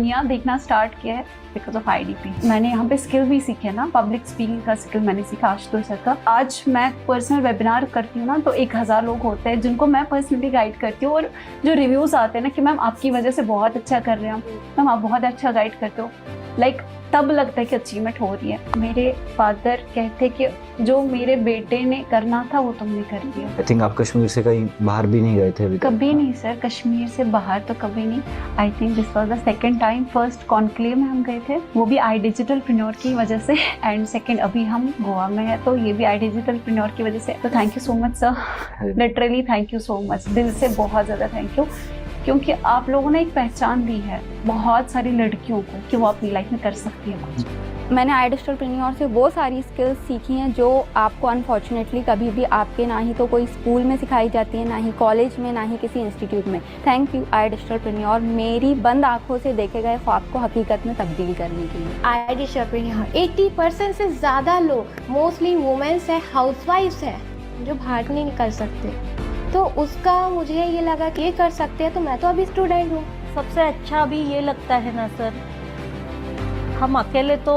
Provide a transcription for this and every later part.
दुनिया देखना स्टार्ट किया है बिकॉज ऑफ IDP। मैंने यहाँ पे स्किल भी सीखे ना, पब्लिक स्पीकिंग का स्किल मैंने सीखा आशुतोष सर का। आज मैं पर्सनल वेबिनार करती हूँ ना, तो 1000 लोग होते हैं जिनको मैं पर्सनली गाइड करती हूँ, और जो रिव्यूज आते हैं ना कि मैम आपकी वजह से बहुत अच्छा कर रहे हैं, मैम आप बहुत अच्छा गाइड करते हो, लाइक तब लगता है कि अचीवमेंट हो रही है। मेरे फादर कहते कि जो मेरे बेटे ने करना था वो तुमने कर दिया। आई थिंक आप कश्मीर से कहीं बाहर भी नहीं गए थे अभी तक? कभी नहीं सर, कश्मीर से बाहर तो कभी नहीं। I think this was the second time. First conclave में हम गए थे, वो भी iDigitalPreneur की वजह से, एंड सेकंड अभी हम गोवा में है, तो ये भी iDigitalPreneur की वजह से। तो thank you so much sir, literally thank you so much, दिल से बहुत ज़्यादा थैंक यू, क्योंकि आप लोगों ने एक पहचान दी है बहुत सारी लड़कियों को कि वो अपनी लाइफ में कर सकती है कुछ। मैंने iDigitalPreneur से वो सारी स्किल्स सीखी हैं जो आपको अनफॉर्चुनेटली कभी भी आपके ना ही तो कोई स्कूल में सिखाई जाती है, ना ही कॉलेज में, ना ही किसी इंस्टीट्यूट में। थैंक यू iDigitalPreneur, मेरी बंद आंखों से देखे गए ख्वाब को हकीकत में तब्दील करने के लिए। iDigitalPreneur 80% से ज़्यादा लोग मोस्टली वुमेन्स है, हाउसवाइफ्स है, जो बाहर नहीं निकल सकते, तो उसका मुझे ये लगा कि ये कर सकते हैं, तो मैं तो अभी स्टूडेंट हूँ। सबसे अच्छा अभी ये लगता है ना सर, हम अकेले तो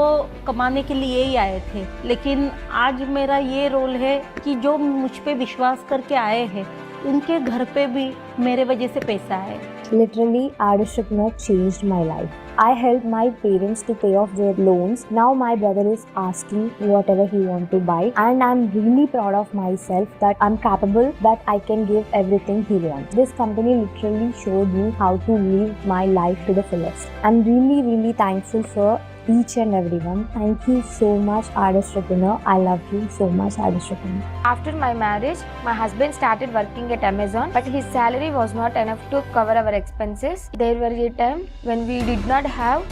कमाने के लिए ही आए थे, लेकिन आज मेरा ये रोल है कि जो मुझ पे विश्वास करके आए हैं उनके घर पे भी मेरे वजह से पैसा है। Literally, iDigitalPreneur changed my life. I helped my parents to pay off their loans. Now my brother is asking whatever he want to buy, and I'm really proud of myself that I'm capable, that I can give everything he wants. This company literally showed me how to live my life to the fullest. I'm really thankful for each and everyone. Thank you so much, iDigitalPreneur. I love you so much, iDigitalPreneur. After my marriage, my husband started working at Amazon, but his salary was not enough to cover our expenses. There were a time when we did not have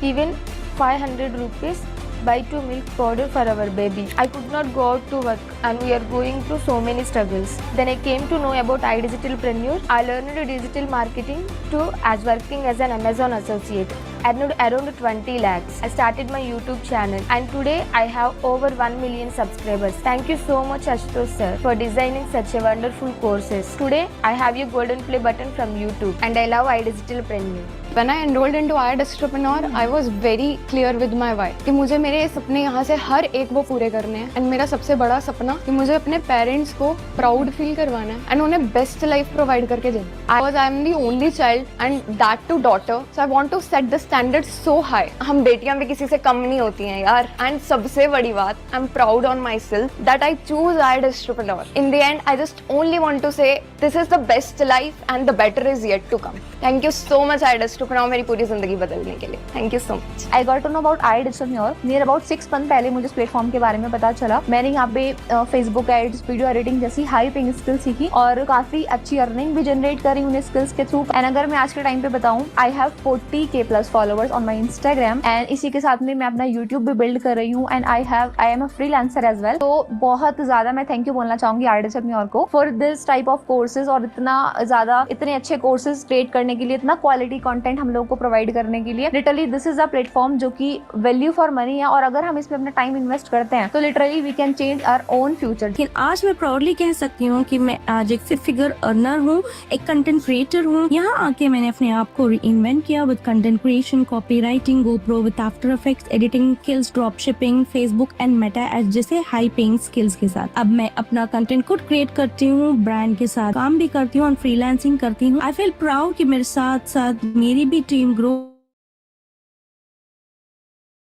even 500 rupees buy to milk powder for our baby. I could not go out to work, and we are going through so many struggles. Then I came to know about iDigitalPreneur. I learned digital marketing too as working as an Amazon associate. Earned around 20 lakhs. I started my YouTube channel, and today I have over 1 million subscribers. Thank you so much Ashutosh sir for designing such a wonderful courses. Today I have your golden play button from YouTube, and I love iDigitalPreneur. When I enrolled into iDigitalPreneur, I was very clear with my why कि मुझे मेरे सपने यहाँ से हर एक वो पूरे करने हैं, एंड मेरा सबसे बड़ा सपना कि मुझे अपने पेरेंट्स को प्राउड फील करवाना है एंड उन्हें बेस्ट लाइफ प्रोवाइड करके देना। I am the only child and that too daughter, so I want to set the standard so high. हम बेटियां भी किसी से कम नहीं होती हैं यार। एंड सबसे बड़ी बात, I am proud on my self that I choose iDigitalPreneur. In the end, I just only want to say this is the best life and the better is yet to come. Thank you so much iDigitalPreneur, मेरी पूरी जिंदगी बदलने के लिए। Thank you so much. I got to know about iDigitalPreneur near about 6 month पहले मुझे इस platform के बारे में पता चला। मैंने यहाँ पे फेसबुक एड्स, वीडियो एडिटिंग जैसी हाई पेइंग स्किल सीखी और काफी अच्छी अर्निंग भी जनरेट करी उन्हें स्किल्स के थ्रू। एंड अगर मैं आज के टाइम पे बताऊँ, I have 40K plus followers on my Instagram, and इसी के साथ में मैं अपना यूट्यूब भी बिल्ड कर रही हूँ, and I am a freelancer as well. तो बहुत ज्यादा मैं थैंक यू बोलना चाहूंगी iDigitalPreneur को for this type of courses, और इतने अच्छे कोर्सेज क्रिएट करने के लिए, इतना क्वालिटी कंटेंट हम लोग को प्रोवाइड करने के लिए। Literally this is a platform जो कि वैल्यू फॉर मनी है, और अगर हम इसमें अपना टाइम इन्वेस्ट करते हैं तो literally we can change our own future. लेकिन आज मैं प्राउडली कह सकती हूँ कि मैं आज एक 6 फिगर अर्नर हूँ, एक कंटेंट क्रिएटर हूँ। यहाँ आके मैंने अपने आप को रीइन्वेंट किया with content creation, copy writing, GoPro with after effects, editing skills, drop shipping, Facebook and Meta ads जैसे हाई पेइंग स्किल्स के साथ। अब मैं अपना कंटेंट खुद क्रिएट करती हूँ, ब्रांड के साथ काम भी करती हूँ और फ्रीलांसिंग करती हूँ। आई फील प्राउड कि मेरे साथ साथ मेरी भी team grow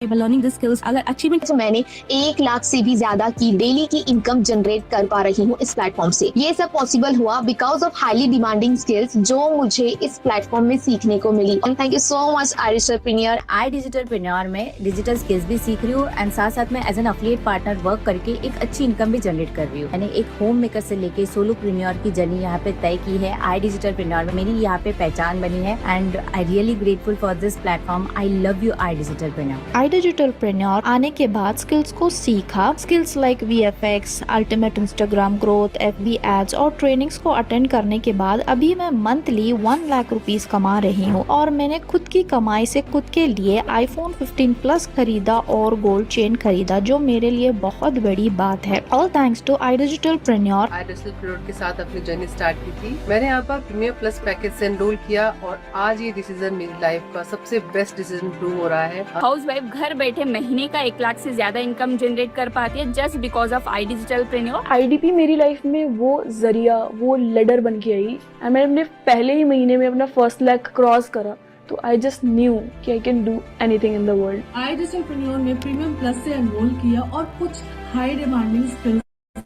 learning the skills. अगर अचीवमेंट तो मैंने 1 लाख से भी ज्यादा की डेली की इनकम जनरेट कर पा रही हूँ इस प्लेटफॉर्म से। ये सब पॉसिबल हुआ because of highly demanding skills जो मुझे इस प्लेटफॉर्म में सीखने को मिली। Thank you so much iDigitalPreneur। iDigitalPreneur में डिजिटल स्किल्स भी सीख रही हूँ, एंड साथ साथ में as an affiliate partner work करके एक अच्छी इनकम भी जनरेट कर रही हूँ। मैंने एक होम मेकर से लेके सोलोप्रेन्योर की जर्नी यहाँ पे तय की है। iDigitalPreneur में मेरी यहाँ पे पहचान बनी है, and I really grateful for this platform. I love you iDigitalPreneur। iDigitalpreneur आने के बाद स्किल्स को सीखा, skills like VFX, ultimate Instagram growth, FB ads और ट्रेनिंग्स को अटेंड करने के बाद अभी मैं मंथली 1 लाख रुपीस कमा रही हूँ और मैंने खुद की कमाई से खुद के लिए iPhone 15 Plus खरीदा और गोल्ड चेन खरीदा, जो मेरे लिए बहुत बड़ी बात है। All thanks to iDigitalpreneur। iDigitalpreneur के साथ अपनी जर्नी स्टार्ट की थी। मैंने यहाँ पर प्रीमियर प्लस पैकेज से एनरोल किया और आज ये डिसीजन मेरी लाइफ का सबसे बेस्ट डिसीजन प्रूव हो रहा है। हाउसवाइफ घर बैठे महीने का 1 लाख से ज्यादा इनकम जनरेट कर पाती है just because of iDigitalpreneur। IDP मेरी लाइफ में वो जरिया, वो लेडर बन के आई। मैंने अपने पहले ही महीने में अपना 1 लाख क्रॉस करा, तो आई जस्ट न्यू कि I can do anything in the world. iDigitalpreneur में प्रीमियम प्लस से एनरोल किया और कुछ हाई डिमांडिंग स्किल्स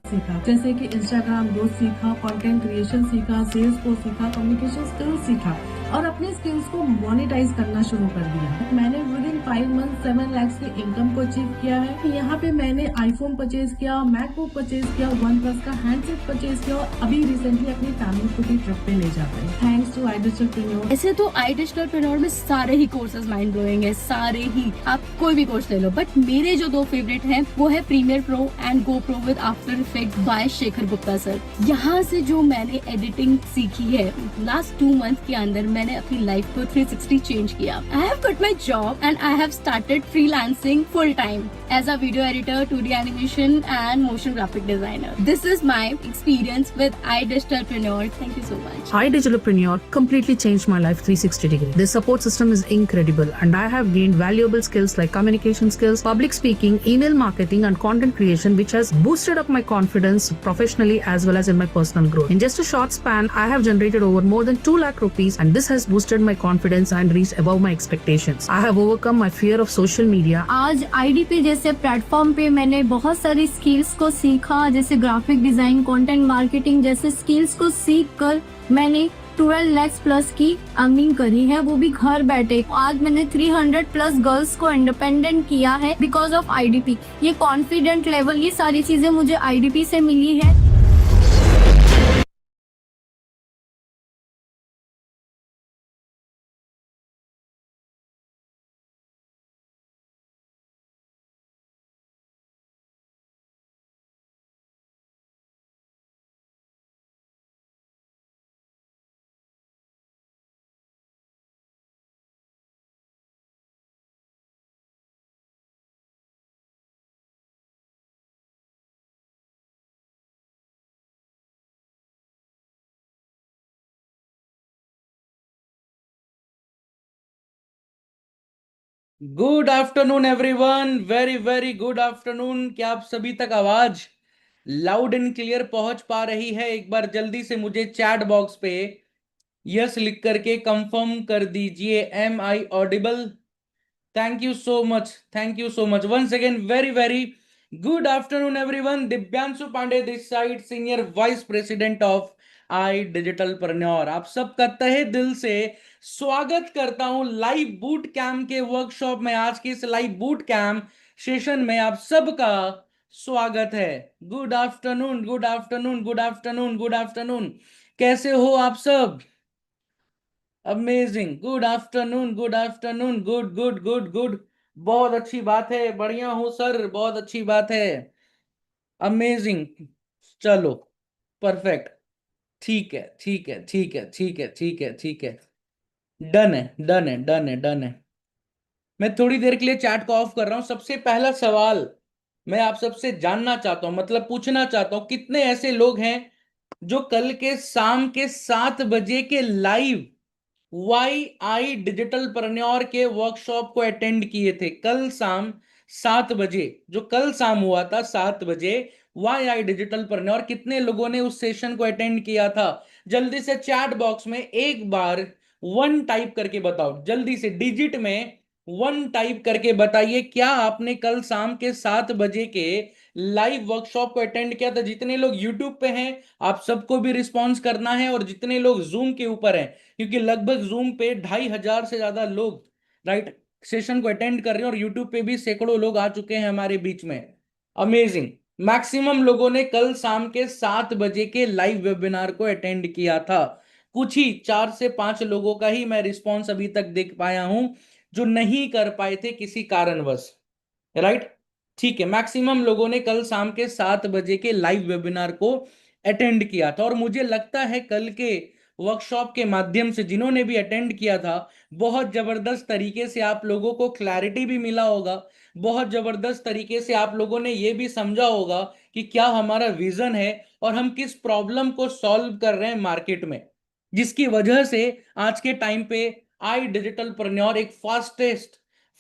सीखा, जैसे कि इंस्टाग्राम ग्रोथ सीखा, कंटेंट क्रिएशन सीखा, सेल्स को सीखा, कम्युनिकेशन स्किल्स सीखा और अपने स्किल्स को मोनेटाइज करना शुरू कर दिया। मैंने विद इन 5 मंथ 7 लाख की इनकम को अचीव किया है। यहाँ पे मैंने आईफोन परचेज किया, मैकबुक परचेज किया, OnePlus का हैंडसेट परचेज किया और अभी रिसेंटली अपनी फैमिली को भी ट्रिप पे ले जा रहे हैं, थैंक्स टू iDigitalpreneur। ऐसे तो iDigitalpreneur में सारे ही कोर्सेज माइंड ब्लोइंग है, सारे ही, आप कोई भी कोर्स ले लो, बट मेरे जो 2 फेवरेट हैं वो है Premiere Pro and GoPro with after effect by Shekhar Gupta sir. यहाँ से जो मैंने एडिटिंग सीखी है लास्ट 2 मंथ के अंदर, मैंने अपनी लाइफ को 360 चेंज किया। I have quit my job and I have started freelancing full time as a video editor, 2D animation and motion graphic designer. This is my experience with iDigitalpreneur. Thank you so much. iDigitalpreneur completely changed my life 360 degree. The support system is incredible and I have gained valuable skills like communication skills, public speaking, email marketing and content creation, which has boosted up my confidence professionally as well as in my personal growth. In just a short span, I have generated over more than 2 lakh rupees and this has boosted my confidence and reached above my expectations. I have overcome my fear of social media. आज IDP जैसे platform पे मैंने बहुत सारी skills को सीखा, जैसे graphic design, content marketing जैसे स्किल्स को सीख कर मैंने 12 लाख प्लस की अर्निंग करी है, वो भी घर बैठे। आज मैंने 300 प्लस गर्ल्स को इंडिपेंडेंट किया है बिकॉज ऑफ IDP। ये कॉन्फिडेंट लेवल, ये सारी चीजें मुझे IDP से मिली है। Good afternoon everyone, very very good afternoon. क्या आप सभी तक आवाज लाउड एंड क्लियर पहुंच पा रही है? एक बार जल्दी से मुझे चैट बॉक्स पे यस लिख करके कंफर्म कर दीजिए। Am I audible? Thank you so much, thank you so much once again. Very very good afternoon everyone. Divyanshu Pandey this side, senior vice president of iDigitalpreneur। आप सबका तहे दिल से स्वागत करता हूं लाइव बूट कैम्प के वर्कशॉप में। आज के इस लाइव बूट कैम्प सेशन में आप सबका स्वागत है। Good afternoon, good afternoon, good afternoon, good afternoon. कैसे हो आप सब? Amazing, good afternoon, good afternoon, good good good good. बहुत अच्छी बात है, बढ़िया हूं सर, बहुत अच्छी बात है। अमेजिंग, चलो परफेक्ट, ठीक है ठीक है ठीक है ठीक है ठीक है ठीक है, डन है डन है डन है डन है। मैं थोड़ी देर के लिए चैट को ऑफ कर रहा हूं। सबसे पहला सवाल मैं आप सबसे जानना चाहता हूं, मतलब पूछना चाहता हूं, कितने ऐसे लोग हैं जो कल के शाम के 7 बजे के लाइव iDigitalpreneur के वर्कशॉप को अटेंड किए थे? कल शाम 7 बजे, जो कल शाम हुआ था 7 बजे iDigitalpreneur, कितने लोगों ने उस सेशन को अटेंड किया था? जल्दी से चैट बॉक्स में एक बार 1 टाइप करके बताओ, जल्दी से डिजिट में 1 टाइप करके बताइए। क्या आपने कल शाम के 7 बजे के लाइव वर्कशॉप को अटेंड किया था? जितने लोग यूट्यूब पे हैं आप सबको भी रिस्पॉन्स करना है, और जितने लोग जूम के ऊपर हैं, क्योंकि लगभग जूम पे 2500 से ज्यादा लोग राइट सेशन को अटेंड कर रहे हैं, और यूट्यूब पे भी सैकड़ों लोग आ चुके हैं हमारे बीच में। अमेजिंग, मैक्सिमम लोगों ने कल शाम के 7 बजे के लाइव वेबिनार को अटेंड किया था। कुछ ही 4 से 5 लोगों का ही मैं रिस्पॉन्स अभी तक देख पाया हूं। जो नहीं कर पाए थे किसी कारणवश, राइट? ठीक है, मैक्सिमम लोगों ने कल शाम के 7 बजे के लाइव वेबिनार को अटेंड किया था, और मुझे लगता है कल के वर्कशॉप के माध्यम से जिन्होंने भी अटेंड किया था, बहुत जबरदस्त तरीके से आप लोगों को क्लैरिटी भी मिला होगा, बहुत जबरदस्त तरीके से आप लोगों ने ये भी समझा होगा कि क्या हमारा विजन है और हम किस प्रॉब्लम को सॉल्व कर रहे हैं मार्केट में, जिसकी वजह से आज के टाइम पे आई डिजिटल प्रन्योर एक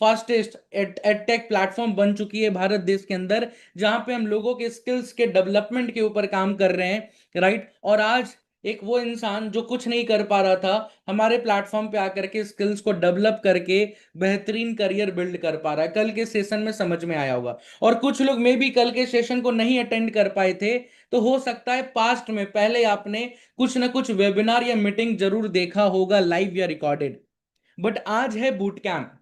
फास्टेस्ट एडटेक प्लेटफॉर्म बन चुकी है भारत देश के अंदर, जहां पे हम लोगों के स्किल्स के डेवलपमेंट के ऊपर काम कर रहे हैं, राइट? और आज एक वो इंसान जो कुछ नहीं कर पा रहा था, हमारे प्लेटफॉर्म पे आकर के स्किल्स को डेवलप करके बेहतरीन करियर बिल्ड कर पा रहा है। कल के सेशन में समझ में आया होगा। और कुछ लोग मे भी कल के सेशन को नहीं अटेंड कर पाए थे, तो हो सकता है पास्ट में पहले आपने कुछ ना कुछ वेबिनार या मीटिंग जरूर देखा होगा, लाइव या रिकॉर्डेड। बट आज है बूट कैंप,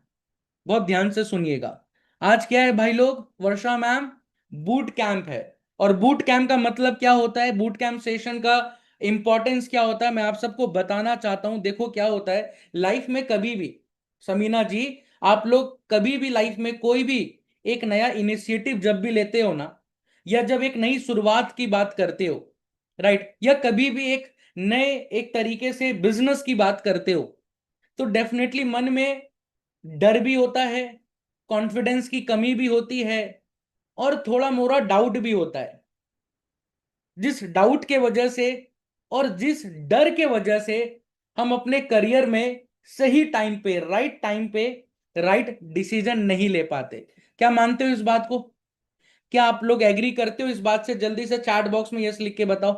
बहुत ध्यान से सुनिएगा। आज क्या है भाई लोग? वर्षा मैम, बूट कैंप है। और बूट कैंप का मतलब क्या होता है, बूट कैंप सेशन का इंपॉर्टेंस क्या होता है, मैं आप सबको बताना चाहता हूं। देखो क्या होता है लाइफ में, कभी भी समीना जी, आप लोग कभी भी लाइफ में कोई भी एक नया इनिशिएटिव जब भी लेते हो ना, या जब एक नई शुरुआत की बात करते हो, राइट, या कभी भी एक नए एक तरीके से बिजनेस की बात करते हो, तो डेफिनेटली मन में डर भी होता है, कॉन्फिडेंस की कमी भी होती है, और थोड़ा मोड़ा डाउट भी होता है। जिस डाउट के वजह से और जिस डर के वजह से हम अपने करियर में सही टाइम पे राइट डिसीजन नहीं ले पाते। क्या मानते हो इस बात को? क्या आप लोग एग्री करते हो इस बात से? जल्दी से चैट बॉक्स में यस लिख के बताओ।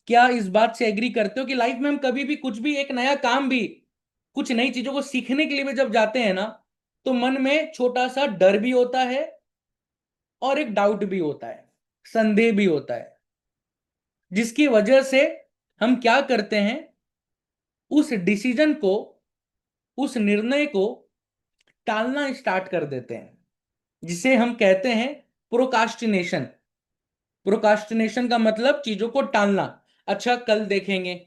क्या इस बात से एग्री करते हो कि लाइफ में हम कभी भी कुछ भी एक नया काम भी, कुछ नई चीजों को सीखने के लिए भी जब जाते हैं ना, तो मन में छोटा सा डर भी होता है और एक डाउट भी होता है, संदेह भी होता है, जिसकी वजह से हम क्या करते हैं, उस डिसीजन को, उस निर्णय को टालना स्टार्ट कर देते हैं, जिसे हम कहते हैं प्रोकास्टिनेशन। प्रोकास्टिनेशन का मतलब चीजों को टालना। अच्छा कल देखेंगे,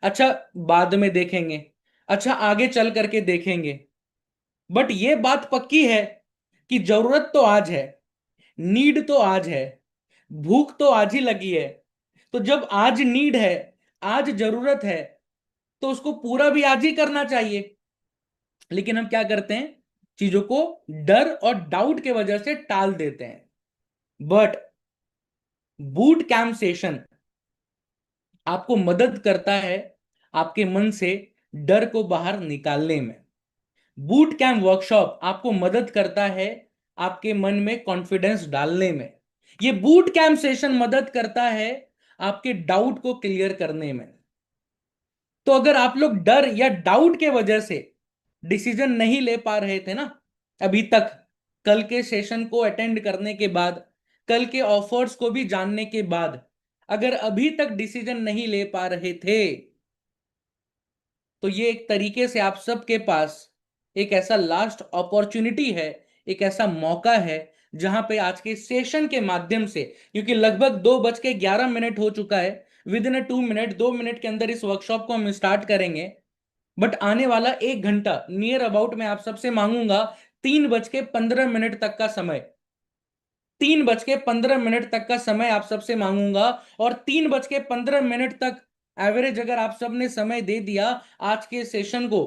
अच्छा बाद में देखेंगे, अच्छा आगे चल करके देखेंगे। बट ये बात पक्की है कि जरूरत तो आज है, नीड तो आज है, भूख तो आज ही लगी है। तो जब आज नीड है, आज जरूरत है, तो उसको पूरा भी आज ही करना चाहिए। लेकिन हम क्या करते हैं, चीजों को डर और डाउट के वजह से टाल देते हैं। बट बूट कैंप सेशन आपको मदद करता है आपके मन से डर को बाहर निकालने में। बूट कैंप वर्कशॉप आपको मदद करता है आपके मन में कॉन्फिडेंस डालने में। ये बूट कैंप सेशन मदद करता है आपके डाउट को क्लियर करने में। तो अगर आप लोग डर या डाउट के वजह से डिसीजन नहीं ले पा रहे थे ना अभी तक, कल के सेशन को अटेंड करने के बाद, कल के ऑफर्स को भी जानने के बाद, अगर अभी तक डिसीजन नहीं ले पा रहे थे, तो ये एक तरीके से आप सबके पास एक ऐसा लास्ट अपॉर्चुनिटी है, एक ऐसा मौका है, जहां पे आज के सेशन के माध्यम से, क्योंकि लगभग 2:11 हो चुका है, विद इन 2 मिनट के अंदर इस वर्कशॉप को हम स्टार्ट करेंगे। बट आने वाला 1 घंटा नियर अबाउट मैं आप सबसे मांगूंगा 3:15 तक का समय, 3:15 तक का समय आप सबसे मांगूंगा। और 3:15 तक एवरेज अगर आप सब ने समय दे दिया आज के सेशन को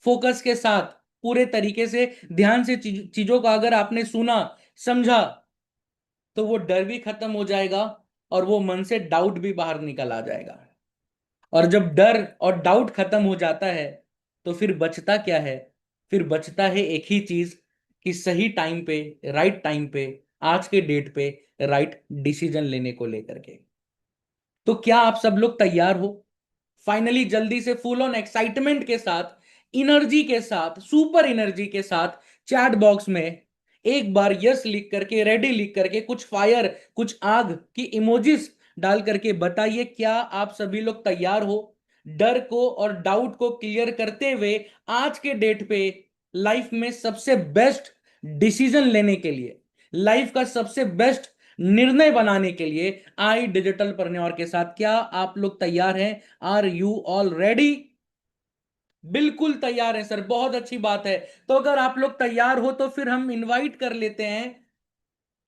फोकस के साथ, पूरे तरीके से ध्यान से चीजों का अगर आपने सुना समझा, तो वो डर भी खत्म हो जाएगा और वो मन से डाउट भी बाहर निकल आ जाएगा। और जब डर और डाउट खत्म हो जाता है, तो फिर बचता क्या है? फिर बचता है एक ही चीज कि सही टाइम पे, राइट टाइम पे, आज के डेट पे राइट डिसीजन लेने को लेकर के। तो क्या आप सब लोग तैयार हो? फाइनली जल्दी से फुल ऑन एक्साइटमेंट के साथ, एनर्जी के साथ, सुपर एनर्जी के साथ चैट बॉक्स में एक बार यस लिख करके, रेडी लिख करके, कुछ फायर, कुछ आग की इमोजीज डाल करके बताइए, क्या आप सभी लोग तैयार हो डर को और डाउट को क्लियर करते हुए आज के डेट पे लाइफ में सबसे बेस्ट डिसीजन लेने के लिए, लाइफ का सबसे बेस्ट निर्णय बनाने के लिए आई डिजिटल प्रन्योर के साथ? क्या आप लोग तैयार हैं? Are you all ready? बिल्कुल तैयार है सर, बहुत अच्छी बात है। तो अगर आप लोग तैयार हो तो फिर हम इनवाइट कर लेते हैं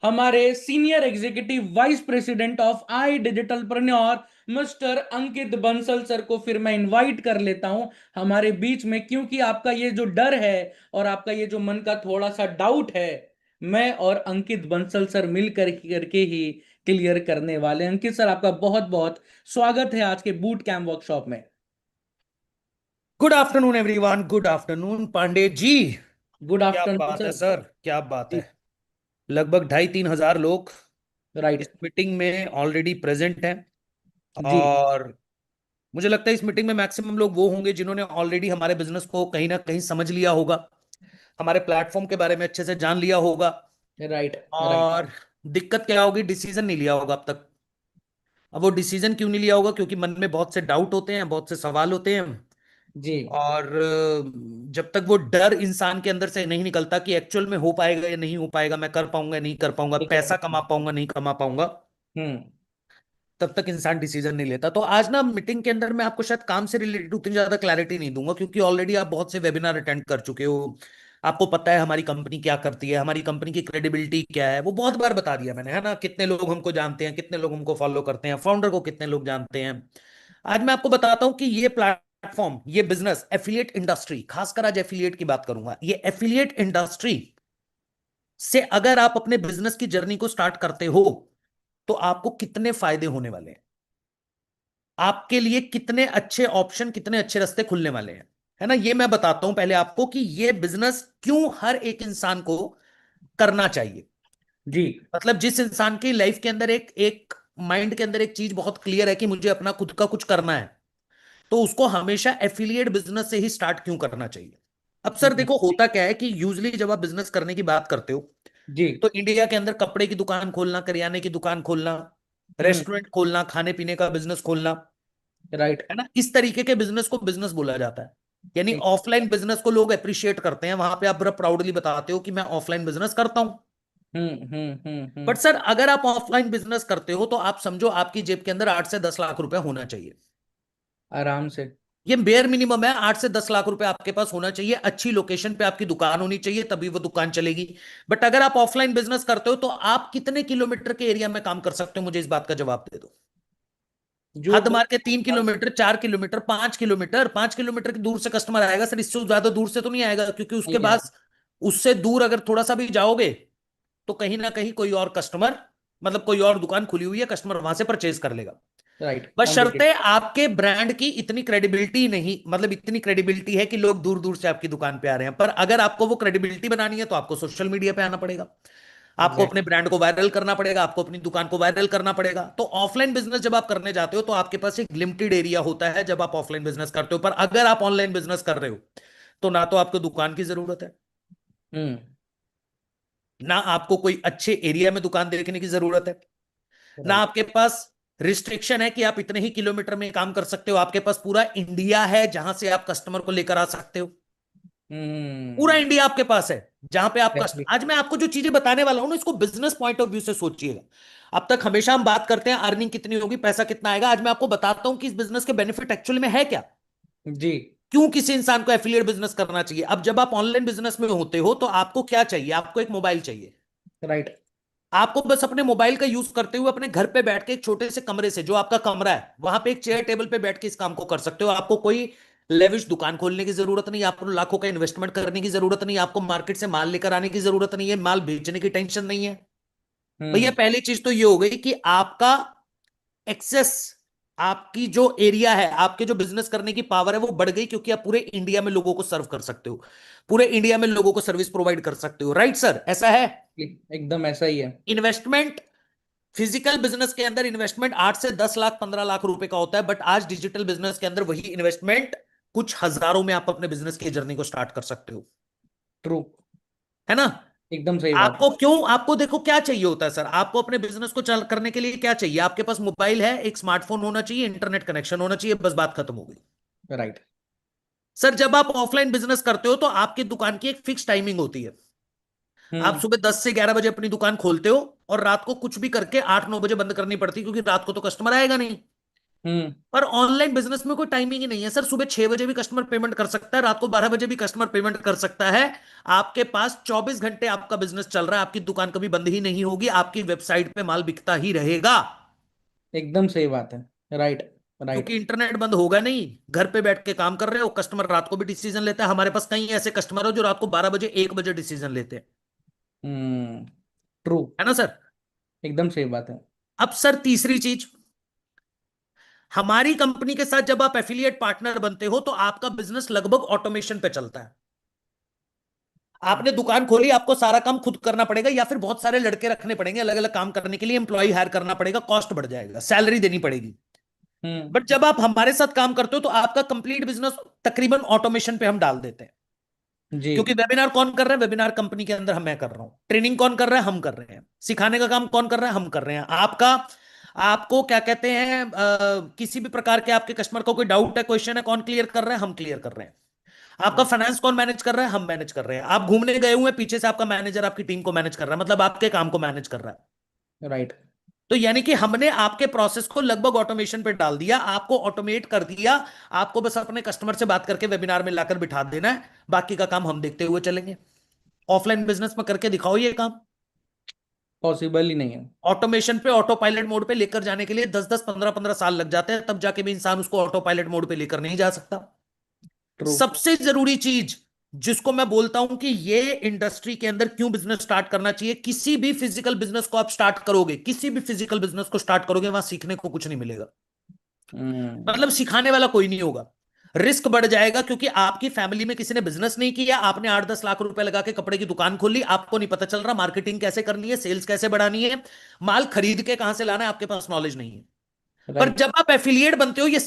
हमारे senior executive vice president of iDigitalPreneur mister Ankit Bansal sir को। फिर मैं इनवाइट कर लेता हूं हमारे बीच में, क्योंकि आपका ये जो डर है और आपका ये जो मन का थोड़ा सा डाउट है, मैं और अंकित बंसल सर मिल करके ही क्लियर करने वाले हैं। अंकित सर, आपका बहुत बहुत स्वागत है आज के बूट कैंप वर्कशॉप में। Good afternoon everyone, good afternoon Pandey ji. Good क्या आफ्टरनून बात है सर। सर, क्या बात है। लगभग 2,500-3,000 लोग राइट इस मीटिंग में ऑलरेडी प्रेजेंट हैं। जी और मुझे लगता है इस मीटिंग में मैक्सिमम लोग वो होंगे जिन्होंने ऑलरेडी हमारे बिजनेस को कहीं ना कहीं समझ लिया होगा, हमारे प्लेटफॉर्म के बारे में अच्छे से जान लिया होगा। राइट राइट और दिक्कत क्या होगी, डिसीजन नहीं लिया होगा अब तक। अब वो डिसीजन क्यों नहीं लिया होगा, क्योंकि मन में बहुत से डाउट होते हैं, बहुत से सवाल होते हैं। जी और जब तक वो डर इंसान के अंदर से नहीं निकलता कि एक्चुअल में हो पाएगा या नहीं हो पाएगा, मैं कर पाऊंगा या नहीं कर पाऊंगा, पैसा कमा पाऊंगा नहीं कमा पाऊंगा, हम्म तब तक इंसान डिसीजन नहीं लेता। तो आज ना मीटिंग के अंदर मैं आपको शायद काम से रिलेटेड उतनी ज्यादा क्लैरिटी नहीं दूंगा, क्योंकि ऑलरेडी आप बहुत से वेबिनार अटेंड कर चुके हो। आपको पता है हमारी कंपनी क्या करती है, हमारी कंपनी की क्रेडिबिलिटी क्या है, वो बहुत बार बता दिया मैंने, है ना। कितने लोग हमको जानते हैं, कितने लोग हमको फॉलो करते हैं, फाउंडर को कितने लोग जानते हैं। आज मैं आपको बताता हूं कि ये प्लेटफॉर्म, ये बिजनेस, एफिलिएट इंडस्ट्री, खासकर आज एफिलिएट की बात करूंगा, ये एफिलिएट इंडस्ट्री से अगर आप अपने बिजनेस की जर्नी को स्टार्ट करते हो तो आपको कितने फायदे होने वाले हैं, आपके लिए कितने अच्छे ऑप्शन, कितने अच्छे रास्ते खुलने वाले हैं, है ना। ये मैं बताता हूं पहले आपको कि ये बिजनेस क्यों हर एक इंसान को करना चाहिए। जी मतलब जिस इंसान की लाइफ के अंदर एक एक माइंड के अंदर एक चीज बहुत क्लियर है कि मुझे अपना खुद का कुछ करना है, तो उसको हमेशा एफिलिएट बिजनेस से ही स्टार्ट क्यों करना चाहिए। अब सर देखो, होता क्या है कि यूजली जब आप बिजनेस करने की बात करते हो जी तो इंडिया के अंदर कपड़े की दुकान खोलना, करियाने की दुकान खोलना, रेस्टोरेंट खोलना, खाने पीने का बिजनेस खोलना, राइट है ना, इस तरीके के बिजनेस को बिजनेस बोला जाता है। यानी ऑफलाइन बिजनेस को लोग अप्रिशिएट करते हैं, वहां पे आप बड़ा प्राउडली बताते हो कि मैं ऑफलाइन बिजनेस करता हूं। बट सर अगर आप ऑफलाइन बिजनेस करते हो तो आप समझो आपकी जेब के अंदर 8 से 10 लाख रुपए होना चाहिए, आराम से। ये बेयर मिनिमम है। 8 से 10 लाख रुपए आपके पास होना चाहिए, अच्छी लोकेशन पे आपकी दुकान होनी चाहिए, तभी वो दुकान चलेगी। बट अगर आप ऑफलाइन बिजनेस करते हो तो आप कितने किलोमीटर के एरिया में काम कर सकते हो, मुझे इस बात का जवाब दे दो। हद मार के 3 किलोमीटर, 4 किलोमीटर, 5 किलोमीटर, 5 किलोमीटर की दूर से कस्टमर आएगा सर, इससे ज्यादा दूर से तो नहीं आएगा, क्योंकि उसके बाद उससे दूर अगर थोड़ा सा भी जाओगे तो कहीं ना कहीं कोई और कस्टमर, मतलब कोई और दुकान खुली हुई है, कस्टमर वहां से परचेज कर लेगा। राइट बस शर्ते आपके ब्रांड की इतनी क्रेडिबिलिटी नहीं, मतलब इतनी क्रेडिबिलिटी है कि लोग दूर दूर से आपकी दुकान पे आ रहे हैं। पर अगर आपको वो क्रेडिबिलिटी बनानी है तो आपको सोशल मीडिया पे आना पड़ेगा, आपको अपने ब्रांड को वायरल करना पड़ेगा, आपको अपनी दुकान को वायरल करना पड़ेगा। तो ऑफलाइन बिजनेस जब आप करने जाते हो तो आपके पास एक लिमिटेड एरिया होता है जब आप ऑफलाइन बिजनेस करते हो। पर अगर आप ऑनलाइन बिजनेस कर रहे हो तो ना तो आपको दुकान की जरूरत है, ना आपको कोई अच्छे एरिया में दुकान देखने की जरूरत है, ना आपके पास रिस्ट्रिक्शन है कि आप इतने ही किलोमीटर में काम कर सकते हो। आपके पास पूरा इंडिया है जहां से आप कस्टमर को लेकर आ सकते हो, पूरा इंडिया आपके पास है जहां पे आप आज मैं आपको जो चीजें बताने वाला हूं ना, इसको बिजनेस पॉइंट ऑफ व्यू से सोचिएगा। अब तक हमेशा हम बात करते हैं अर्निंग कितनी होगी, पैसा कितना आएगा। आज मैं आपको बताता हूं कि इस बिजनेस के बेनिफिट एक्चुअल में है क्या, जी क्यों किसी इंसान को एफिलिएट बिजनेस करना चाहिए। अब जब आप ऑनलाइन बिजनेस में होते हो तो आपको क्या चाहिए, आपको एक मोबाइल चाहिए, राइट। आपको बस अपने मोबाइल का यूज करते हुए अपने घर पे बैठ के एक छोटे से कमरे से, जो आपका कमरा है, वहां पे एक चेयर टेबल पे बैठ के इस काम को कर सकते हो। आपको कोई लेविश दुकान खोलने की जरूरत नहीं, आपको लाखों का इन्वेस्टमेंट करने की जरूरत नहीं, आपको मार्केट से माल लेकर आने की जरूरत नहीं है, माल बेचने की टेंशन नहीं है। भैया पहली चीज तो ये हो गई कि आपका एक्सेस, आपकी जो एरिया है, आपके जो बिजनेस करने की पावर है वो बढ़ गई, क्योंकि आप पूरे इंडिया में लोगों को सर्व कर सकते हो, पूरे इंडिया में लोगों को सर्विस प्रोवाइड कर सकते हो। राइट सर, ऐसा है, एकदम ऐसा ही है। इन्वेस्टमेंट फिजिकल बिजनेस के अंदर इन्वेस्टमेंट 8 से 10 लाख 15 लाख रुपए का होता है, बट आज डिजिटल बिजनेस के अंदर वही इन्वेस्टमेंट कुछ हजारों में आप अपने बिजनेस की जर्नी को स्टार्ट कर सकते हो। ट्रू, है ना, एकदम सही बात। आपको क्यों, आपको देखो क्या चाहिए होता है सर, आपको अपने बिजनेस को चल करने के लिए क्या चाहिए, आपके पास मोबाइल है, एक स्मार्टफोन होना चाहिए, इंटरनेट कनेक्शन होना चाहिए, बस बात खत्म हो गई। राइट सर जब आप ऑफलाइन बिजनेस करते हो तो आपकी दुकान की एक फिक्स टाइमिंग होती है, आप सुबह 10 से 11 बजे अपनी दुकान खोलते हो और रात को कुछ भी करके 8-9 बजे बंद करनी पड़ती है, क्योंकि रात को तो कस्टमर आएगा नहीं। पर ऑनलाइन बिजनेस में कोई टाइमिंग ही नहीं है सर। सुबह 6 बजे भी कस्टमर पेमेंट कर सकता है, रात को 12 बजे भी कस्टमर पेमेंट कर सकता है। आपके पास 24 घंटे आपका बिजनेस चल रहा है, आपकी दुकान कभी बंद ही नहीं होगी, आपकी वेबसाइट पे माल बिकता ही रहेगा। एकदम सही बात है। Right right. क्योंकि इंटरनेट बंद होगा नहीं, घर पे बैठ के काम कर रहे हो, कस्टमर रात को भी डिसीजन लेता है। हमारे पास कई ऐसे कस्टमर हो जो रात को 12 बजे 1 बजे डिसीजन लेते हैं। ट्रू। है ना सर? एकदम सही बात है। अब सर तीसरी चीज, हमारी कंपनी के साथ जब आप एफिलिएट पार्टनर बनते हो तो आपका बिजनेस लगभग ऑटोमेशन पे चलता है। आपने दुकान खोली, आपको सारा काम खुद करना पड़ेगा या फिर बहुत सारे लड़के रखने पड़ेंगे अलग अलग काम करने के लिए, एम्प्लॉय हायर करना पड़ेगा, कॉस्ट बढ़ जाएगा, सैलरी देनी पड़ेगी। बट जब आप हमारे साथ काम करते हो तो आपका कंप्लीट बिजनेस तकरीबन ऑटोमेशन पे हम डाल देते हैं। जी। क्योंकि वेबिनार कौन कर रहा है? वेबिनार कंपनी के अंदर मैं कर रहा हूं। ट्रेनिंग कौन कर रहा है? हम कर रहे हैं। सिखाने का काम कौन कर रहा है? हम कर रहे हैं। आपको क्या कहते हैं, किसी भी प्रकार के आपके कस्टमर को कोई डाउट है, क्वेश्चन है, कौन क्लियर कर रहा है? हम क्लियर कर रहे हैं। आपका फाइनेंस कौन मैनेज कर रहा है? हम मैनेज कर रहे हैं। आप घूमने गए हुए हैं, पीछे से आपका मैनेजर आपकी टीम को मैनेज कर रहा है, मतलब आपके काम को मैनेज कर रहा है। राइट। तो यानी कि हमने आपके प्रोसेस को लगभग ऑटोमेशन पे डाल दिया, आपको ऑटोमेट कर दिया। आपको बस अपने कस्टमर से बात करके वेबिनार में लाकर बिठा देना है, बाकी का काम हम देखते हुए चलेंगे। ऑफलाइन बिजनेस में करके दिखाओ ये काम, पॉसिबल ही नहीं है। ऑटोमेशन पे ऑटो पायलट मोड पे लेकर जाने के लिए 10-10 15-15 साल लग जाते हैं, तब जाके भी इंसान उसको ऑटो पायलट मोड पे लेकर नहीं जा सकता। सबसे जरूरी चीज जिसको मैं बोलता हूं कि ये इंडस्ट्री के अंदर क्यों बिजनेस स्टार्ट करना चाहिए, किसी भी फिजिकल बिजनेस को आप स्टार्ट करोगे, किसी भी फिजिकल बिजनेस को स्टार्ट करोगे, वहां सीखने को कुछ नहीं मिलेगा। मतलब सिखाने वाला कोई नहीं होगा, रिस्क बढ़ जाएगा। क्योंकि आपकी फैमिली में किसी ने बिजनेस नहीं किया, आपने 8-10 लाख रुपए लगा के कपड़े की दुकान खोली, आपको नहीं पता चल रहा मार्केटिंग कैसे करनी है, सेल्स कैसे बढ़ानी है, माल खरीद के कहां से लाना है, आपके पास नॉलेज नहीं है। पर जब आप एफिलिएट बनते हो, ये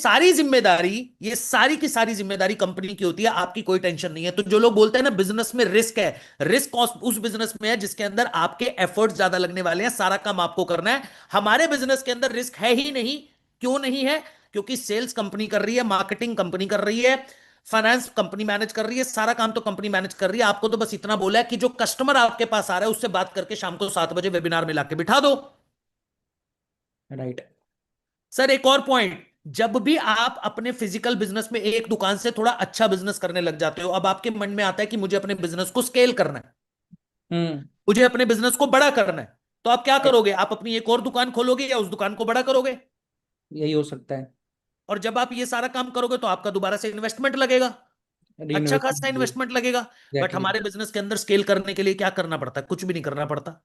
सारी की सारी जिम्मेदारी कंपनी की होती है, आपकी कोई टेंशन नहीं है। तो जो लोग बोलते हैं ना बिजनेस में रिस्क है, रिस्क उस बिजनेस में है जिसके अंदर आपके एफर्ट्स ज्यादा लगने वाले हैं, सारा काम आपको करना है। हमारे बिजनेस के अंदर रिस्क है ही नहीं। क्यों नहीं है? क्योंकि सेल्स कंपनी कर रही है, मार्केटिंग कंपनी कर रही है, फाइनेंस कंपनी मैनेज कर रही है, सारा काम तो कंपनी मैनेज कर रही है। आपको तो बस इतना बोला है कि जो कस्टमर आपके पास आ रहा है उससे बात करके शाम को 7 बजे वेबिनार में लाके बिठा दो। राइट। सर एक और पॉइंट, जब भी आप अपने फिजिकल बिजनेस में एक दुकान से थोड़ा अच्छा बिजनेस करने लग जाते हो, अब आपके मन में आता है कि मुझे अपने बिजनेस को स्केल करना है, मुझे अपने बिजनेस को बड़ा करना है, तो आप क्या करोगे? आप अपनी एक और दुकान खोलोगे या उस दुकान को बड़ा करोगे? यही हो सकता है। और जब आप ये सारा काम करोगे तो आपका दोबारा से इन्वेस्टमेंट लगेगा, अच्छा खासा इन्वेस्टमेंट लगेगा। बट हमारे बिजनेस के अंदर स्केल करने के लिए क्या करना पड़ता है? कुछ भी नहीं करना पड़ता।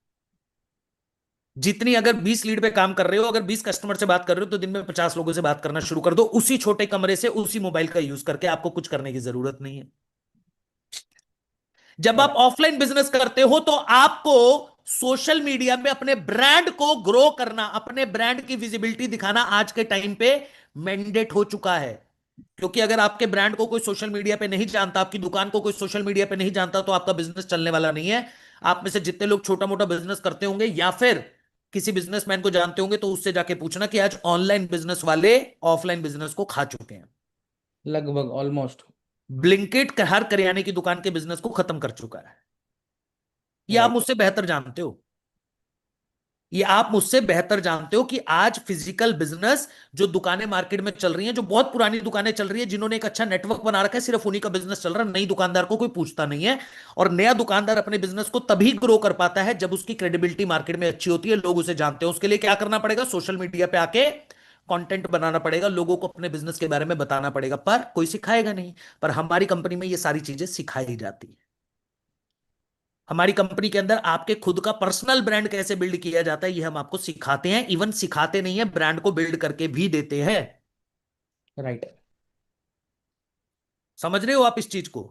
जितनी अगर 20 लीड पे काम कर रहे हो, अगर 20 कस्टमर से बात कर रहे हो, तो दिन में 50 लोगों से बात करना शुरू कर दो, उसी छोटे कमरे से, उसी मोबाइल का यूज करके। आपको कुछ करने की जरूरत नहीं है। जब आप ऑफलाइन बिजनेस करते हो तो आपको सोशल मीडिया में अपने ब्रांड को ग्रो करना, अपने ब्रांड की विजिबिलिटी दिखाना आज के टाइम पे मैंडेट हो चुका है। क्योंकि अगर आपके ब्रांड को कोई सोशल मीडिया पे नहीं जानता, आपकी दुकान को कोई सोशल मीडिया पे नहीं जानता, तो आपका बिजनेस चलने वाला नहीं है। आप में से जितने लोग छोटा मोटा बिजनेस करते होंगे या फिर किसी बिजनेसमैन को जानते होंगे, तो उससे जाके पूछना कि आज ऑनलाइन बिजनेस वाले ऑफलाइन बिजनेस को खा चुके हैं। लगभग ऑलमोस्ट। ब्लिंकिट हर करियाने की दुकान के बिजनेस को खत्म कर चुका है। ये आप मुझसे बेहतर जानते हो, ये आप मुझसे बेहतर जानते हो कि आज फिजिकल बिजनेस जो दुकानें मार्केट में चल रही हैं, जो बहुत पुरानी दुकानें चल रही है, जिन्होंने एक अच्छा नेटवर्क बना रखा है, सिर्फ उन्हीं का बिजनेस चल रहा है। नई दुकानदार को कोई पूछता नहीं है। और नया दुकानदार अपने बिजनेस को तभी ग्रो कर पाता है जब उसकी क्रेडिबिलिटी मार्केट में अच्छी होती है, लोग उसे जानते हैं। उसके लिए क्या करना पड़ेगा? सोशल मीडिया पे आके कंटेंट बनाना पड़ेगा, लोगों को अपने बिजनेस के बारे में बताना पड़ेगा। पर कोई सिखाएगा नहीं। पर हमारी कंपनी में ये सारी चीजें सिखाई जाती है। हमारी कंपनी के अंदर आपके खुद का पर्सनल ब्रांड कैसे बिल्ड किया जाता है, ये हम आपको सिखाते हैं। इवन सिखाते नहीं है, ब्रांड को बिल्ड करके भी देते हैं। राइट। समझ रहे हो आप इस चीज को?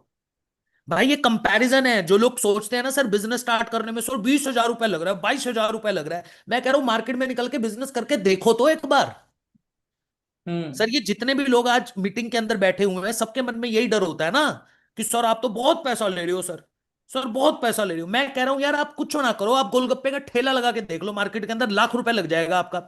भाई ये कंपैरिजन है। जो लोग सोचते हैं ना सर बिजनेस स्टार्ट करने में सर 20,000 रुपए लग रहा है, 22,000 रुपए लग रहा है, मैं कह रहा हूं मार्केट में निकल के बिजनेस करके देखो तो एक बार। सर ये जितने भी लोग आज मीटिंग के अंदर बैठे हुए हैं, सबके मन में यही डर होता है ना कि सर आप तो बहुत पैसा ले रहे हो, सर बहुत पैसा ले रहे हो। मैं कह रहा हूं यार आप कुछ ना करो, आप गोलगप्पे का ठेला लगा के देख लो, मार्केट के अंदर लाख रुपए लग जाएगा आपका।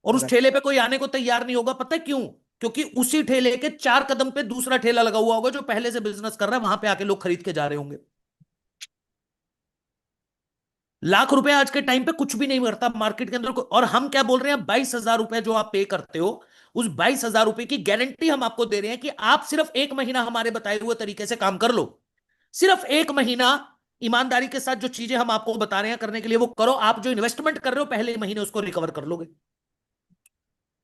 और उस ठेले पे कोई आने को तैयार नहीं होगा। पता है क्यों? क्योंकि उसी ठेले के 4 कदम पे दूसरा ठेला लगा हुआ होगा जो पहले से बिजनेस कर रहा है, वहां पे आके लोग खरीद के जा रहे होंगे। लाख रुपए आज के टाइम पे कुछ भी नहीं करता मार्केट के अंदर और हम क्या बोल रहे हैं, 22,000 रुपए जो आप पे करते हो, उस 22,000 रुपए की गारंटी हम आपको दे रहे हैं कि आप सिर्फ 1 महीना हमारे बताए हुए तरीके से काम कर लो। सिर्फ 1 महीना ईमानदारी के साथ जो चीजें हम आपको बता रहे हैं करने के लिए वो करो। आप जो इन्वेस्टमेंट कर रहे हो पहले महीने उसको रिकवर कर लोगे।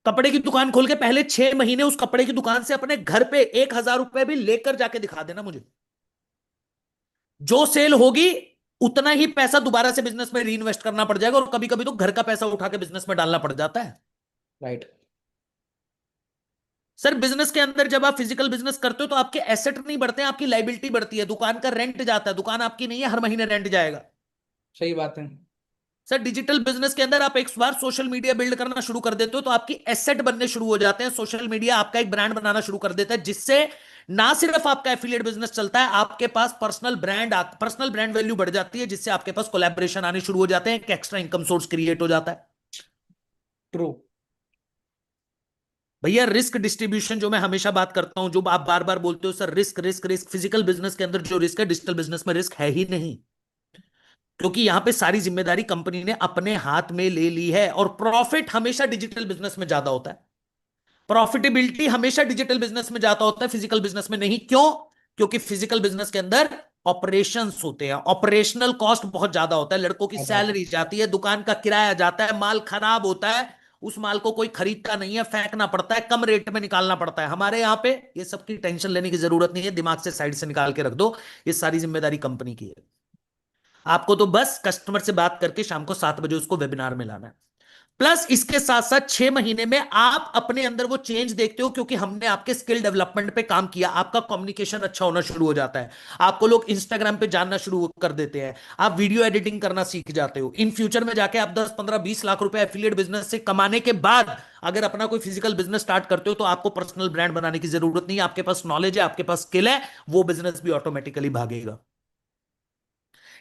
कपड़े की दुकान खोल के पहले 6 महीने उस कपड़े की दुकान से अपने घर पे 1,000 रुपए भी लेकर जाके दिखा देना मुझे। जो सेल होगी उतना ही पैसा दोबारा से बिजनेस में री इन्वेस्ट करना पड़ जाएगा, और कभी कभी तो घर का पैसा उठा के बिजनेस में डालना पड़ जाता है। राइट सर, बिजनेस के अंदर जब आप फिजिकल बिजनेस करते हो तो आपके एसेट नहीं बढ़ते हैं, आपकी लाइबिलिटी बढ़ती है। दुकान का रेंट जाता है, दुकान आपकी नहीं है, हर महीने रेंट जाएगा। सही बात है सर, डिजिटल बिजनेस के अंदर आप एक बार सोशल मीडिया बिल्ड करना शुरू कर देते हो तो आपकी एसेट बनने शुरू हो जाते हैं। सोशल मीडिया आपका एक ब्रांड बनाना शुरू कर देता है, जिससे ना सिर्फ आपका एफिलिएट बिजनेस चलता है, आपके पास पर्सनल ब्रांड वैल्यू बढ़ जाती है, जिससे आपके पास कोलैबोरेशन आने शुरू हो जाते हैं, एक एक्स्ट्रा इनकम सोर्स क्रिएट हो जाता है। ट्रू भैया, रिस्क डिस्ट्रीब्यूशन जो मैं हमेशा बात करता हूं, जो आप बार बार बोलते हो sir risk risk risk, physical business के अंदर जो रिस्क है डिजिटल बिजनेस में रिस्क है ही नहीं, क्योंकि यहां पे सारी जिम्मेदारी कंपनी ने अपने हाथ में ले ली है। और प्रॉफिट हमेशा डिजिटल बिजनेस में ज्यादा होता है, प्रॉफिटेबिलिटी हमेशा डिजिटल बिजनेस में ज्यादा होता है, फिजिकल बिजनेस में नहीं। क्यों? क्योंकि फिजिकल बिजनेस के अंदर ऑपरेशंस होते हैं, ऑपरेशनल कॉस्ट बहुत ज्यादा होता है, लड़कों की सैलरी जाती है, दुकान का किराया जाता है, माल खराब होता है, उस माल को कोई खरीदता नहीं है, फेंकना पड़ता है, कम रेट में निकालना पड़ता है। हमारे यहाँ पे ये सब की टेंशन लेने की जरूरत नहीं है, दिमाग से साइड से निकाल के रख दो, ये सारी जिम्मेदारी कंपनी की है। आपको तो बस कस्टमर से बात करके शाम को 7 बजे उसको वेबिनार में लाना है। प्लस इसके साथ साथ 6 महीने में आप अपने अंदर वो चेंज देखते हो, क्योंकि हमने आपके स्किल डेवलपमेंट पे काम किया, आपका कम्युनिकेशन अच्छा होना शुरू हो जाता है, आपको लोग इंस्टाग्राम पे जानना शुरू कर देते हैं, आप वीडियो एडिटिंग करना सीख जाते हो। इन फ्यूचर में जाके आप 10, 15, 20 लाख रुपए एफिलिएट बिजनेस से कमाने के बाद अगर अपना कोई फिजिकल बिजनेस स्टार्ट करते हो तो आपको पर्सनल ब्रांड बनाने की जरूरत नहीं है, आपके पास नॉलेज है, आपके पास स्किल है, वो बिजनेस भी ऑटोमेटिकली भागेगा।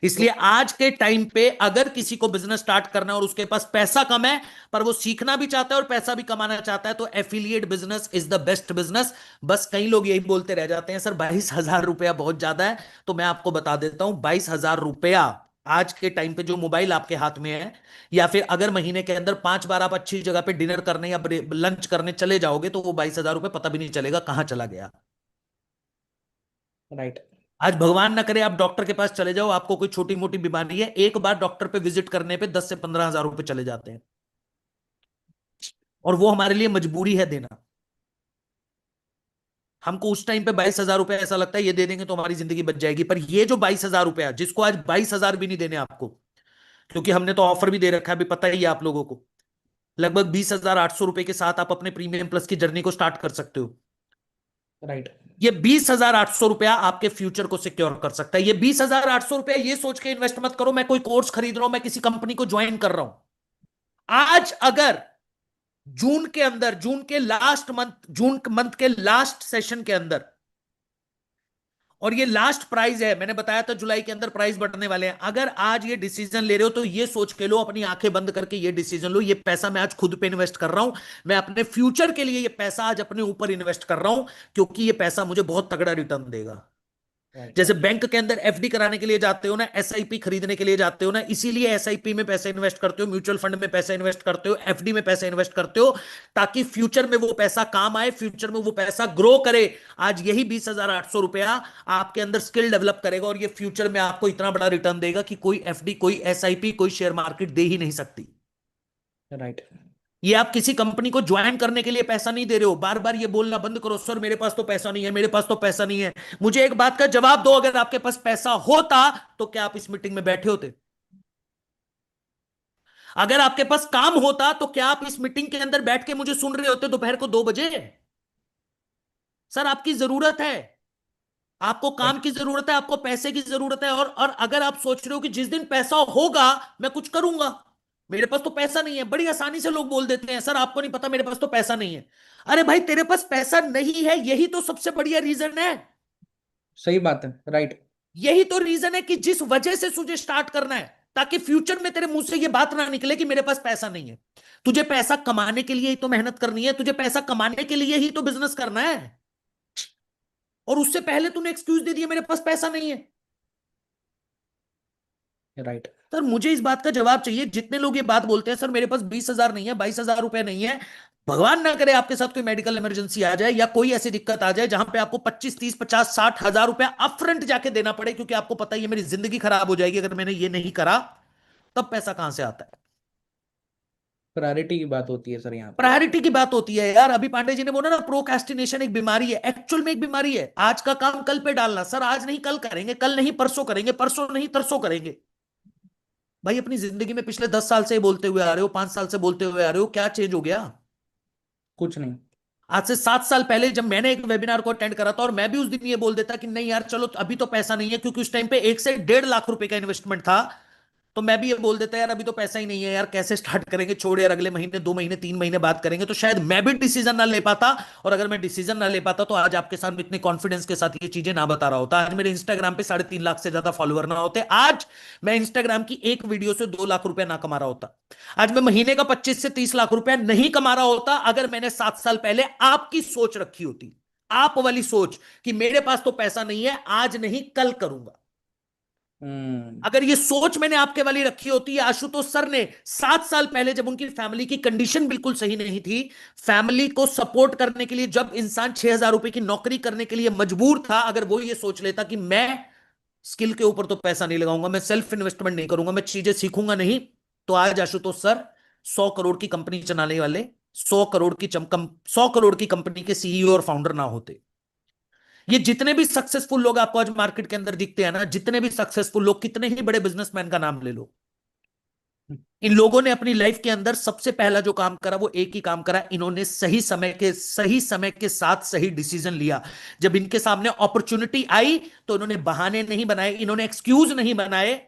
इसलिए आज के टाइम पे अगर किसी को बिजनेस स्टार्ट करना है और उसके पास पैसा कम है पर वो सीखना भी चाहता है और पैसा भी कमाना चाहता है, तो affiliate business is the best business. बस कई लोग यही बोलते रह जाते हैं सर 22,000 रुपया बहुत ज्यादा है, तो मैं आपको बता देता हूं 22,000 रुपया आज के टाइम पे जो मोबाइल आपके हाथ में है, या फिर अगर महीने के अंदर 5 बार आप अच्छी जगह पे डिनर करने या लंच करने चले जाओगे तो वो 22,000 रुपये पता भी नहीं चलेगा कहां चला गया। राइट आज भगवान ना करे आप डॉक्टर के पास चले जाओ, आपको कोई छोटी मोटी बीमारी है, एक बार डॉक्टर पे विजिट करने पे 10 से 15,000 रुपए चले जाते हैं, और वो हमारे लिए मजबूरी है देना। हमको उस टाइम पे 22,000 रुपए ऐसा लगता है ये दे देंगे तो हमारी जिंदगी बच जाएगी, पर ये जो 22,000 रुपया जिसको आज 22,000 भी नहीं देने आपको, क्योंकि हमने तो ऑफर भी दे रखा है, अभी पता ही है आप लोगों को, लगभग 20,800 रुपए के साथ आप अपने प्रीमियम प्लस की जर्नी को स्टार्ट कर सकते हो। राइट ये 20,800 रुपया आपके फ्यूचर को सिक्योर कर सकता है। ये 20,800 रुपया ये सोच के इन्वेस्ट मत करो मैं कोई कोर्स खरीद रहा हूं, मैं किसी कंपनी को ज्वाइन कर रहा हूं। आज अगर जून मंथ के लास्ट सेशन के अंदर, और ये लास्ट प्राइस है, मैंने बताया था जुलाई के अंदर प्राइस बढ़ने वाले हैं, अगर आज ये डिसीजन ले रहे हो तो ये सोच के लो, अपनी आंखें बंद करके ये डिसीजन लो, ये पैसा मैं आज खुद पे इन्वेस्ट कर रहा हूं, मैं अपने फ्यूचर के लिए ये पैसा आज अपने ऊपर इन्वेस्ट कर रहा हूं, क्योंकि ये पैसा मुझे बहुत तगड़ा रिटर्न देगा। जैसे बैंक के अंदर एफडी कराने के लिए जाते हो ना, एसआईपी खरीदने के लिए जाते हो ना, इसीलिए एसआईपी में पैसा इन्वेस्ट करते हो, म्यूचुअल फंड में पैसा इन्वेस्ट करते हो, एफडी में पैसा इन्वेस्ट करते हो, ताकि फ्यूचर में वो पैसा काम आए, फ्यूचर में वो पैसा ग्रो करे। आज यही 20,800 रुपया आपके अंदर स्किल डेवलप करेगा और ये फ्यूचर में आपको इतना बड़ा रिटर्न देगा कि कोई एफडी, कोई एसआईपी, कोई शेयर मार्केट दे ही नहीं सकती। राइट ये आप किसी कंपनी को ज्वाइन करने के लिए पैसा नहीं दे रहे हो। बार बार ये बोलना बंद करो, सर मेरे पास तो पैसा नहीं है, मेरे पास तो पैसा नहीं है। मुझे एक बात का जवाब दो, अगर आपके पास पैसा होता तो क्या आप इस मीटिंग में बैठे होते? अगर आपके पास काम होता तो क्या आप इस मीटिंग के अंदर बैठ के मुझे सुन रहे होते दोपहर को 2 बजे? सर आपकी जरूरत है, आपको काम की जरूरत है, आपको पैसे की जरूरत है, और अगर आप सोच रहे हो कि जिस दिन पैसा होगा मैं कुछ करूंगा, मेरे पास तो पैसा नहीं है, बड़ी आसानी से लोग बोल देते हैं सर आपको नहीं पता मेरे पास तो पैसा नहीं है। अरे भाई तेरे पास पैसा नहीं है यही तो सबसे बढ़िया रीजन है। सही बात है। राइट यही तो रीजन है कि जिस वजह से तुझे स्टार्ट करना है, ताकि फ्यूचर में तेरे मुंह से ये बात ना निकले कि मेरे पास पैसा नहीं है। तुझे पैसा कमाने के लिए ही तो मेहनत करनी है, तुझे पैसा कमाने के लिए ही तो बिजनेस करना है, और उससे पहले तूने एक्सक्यूज दे दिया मेरे पास पैसा नहीं है। राइट। सर मुझे इस बात का जवाब चाहिए। जितने लोग ये बात बोलते हैं सर मेरे पास 20,000 नहीं है, 22,000 रुपए नहीं है, भगवान ना करे आपके साथ कोई मेडिकल इमरजेंसी आ जाए या कोई ऐसी दिक्कत आ जाए जहां पे आपको 25, 30, 50, 60,000 रुपया अपफ्रंट जाके देना पड़े, क्योंकि आपको पता है ये मेरी जिंदगी खराब हो जाएगी अगर मैंने ये नहीं करा, तब पैसा कहां से आता है? प्रायोरिटी की बात होती है सर यहाँ पे। प्रायोरिटी की बात होती है यार। अभी पांडे जी ने बोला ना, प्रोक्रेस्टिनेशन एक बीमारी है, एक्चुअल में एक बीमारी है। आज का काम कल पे डालना, सर आज नहीं कल करेंगे, कल नहीं परसों करेंगे, परसों नहीं तरसों करेंगे। भाई अपनी जिंदगी में पिछले 10 साल से बोलते हुए आ रहे हो, 5 साल से बोलते हुए आ रहे हो, क्या चेंज हो गया? कुछ नहीं। आज से 7 साल पहले जब मैंने एक वेबिनार को अटेंड करा था और मैं भी उस दिन ये बोल देता कि नहीं यार चलो अभी तो पैसा नहीं है, क्योंकि उस टाइम पे 1 से 1.5 लाख रुपए का इन्वेस्टमेंट था, तो मैं भी ये बोल देता यार अभी तो पैसा ही नहीं है यार, कैसे स्टार्ट करेंगे, छोड़ यार अगले महीने, 2 महीने, 3 महीने बात करेंगे, तो शायद मैं भी डिसीजन ना ले पाता। और अगर मैं डिसीजन ना ले पाता तो आज आपके सामने इतने कॉन्फिडेंस के साथ ये चीजें ना बता रहा होता। आज मेरे इंस्टाग्राम पे 3.5 लाख से ज्यादा फॉलोअर ना होते, आज मैं इंस्टाग्राम की एक वीडियो से 2 लाख रुपया ना कमा रहा होता, आज मैं महीने का 25 से 30 लाख रुपया नहीं कमा रहा होता, अगर मैंने 7 साल पहले आपकी सोच रखी होती, आप वाली सोच कि मेरे पास तो पैसा नहीं है, आज नहीं कल करूंगा। अगर ये सोच मैंने आपके वाली रखी होती है, आशुतोष सर ने 7 साल पहले जब उनकी फैमिली की कंडीशन बिल्कुल सही नहीं थी, फैमिली को सपोर्ट करने के लिए जब इंसान 6,000 रुपए की नौकरी करने के लिए मजबूर था, अगर वो ये सोच लेता कि मैं स्किल के ऊपर तो पैसा नहीं लगाऊंगा, मैं सेल्फ इन्वेस्टमेंट नहीं करूंगा, मैं चीजें सीखूंगा नहीं, तो आज आशुतोष सर 100 करोड़ की कंपनी चलाने वाले, 100 करोड़ की कंपनी के सीईओ और फाउंडर ना होते। ये जितने भी सक्सेसफुल लोग आपको आज मार्केट के अंदर दिखते हैं ना, जितने भी सक्सेसफुल लोग, कितने ही बड़े बिजनेसमैन का नाम ले लो, इन लोगों ने अपनी लाइफ के अंदर सबसे पहला जो काम करा वो एक ही काम करा, इन्होंने सही समय के साथ सही डिसीजन लिया। जब इनके सामने अपॉर्चुनिटी आई तो इन्होंने बहाने नहीं बनाए, इन्होंने एक्सक्यूज नहीं बनाए,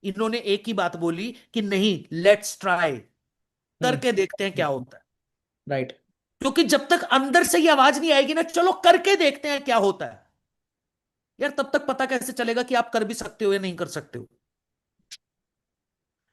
इन्होंने एक ही बात बोली कि नहीं, लेट्स ट्राई, करके देखते हैं क्या होता है। राइट। क्योंकि जब तक अंदर से ये आवाज नहीं आएगी ना, चलो करके देखते हैं क्या होता है, यार तब तक पता कैसे चलेगा कि आप कर भी सकते हो या नहीं कर सकते हो?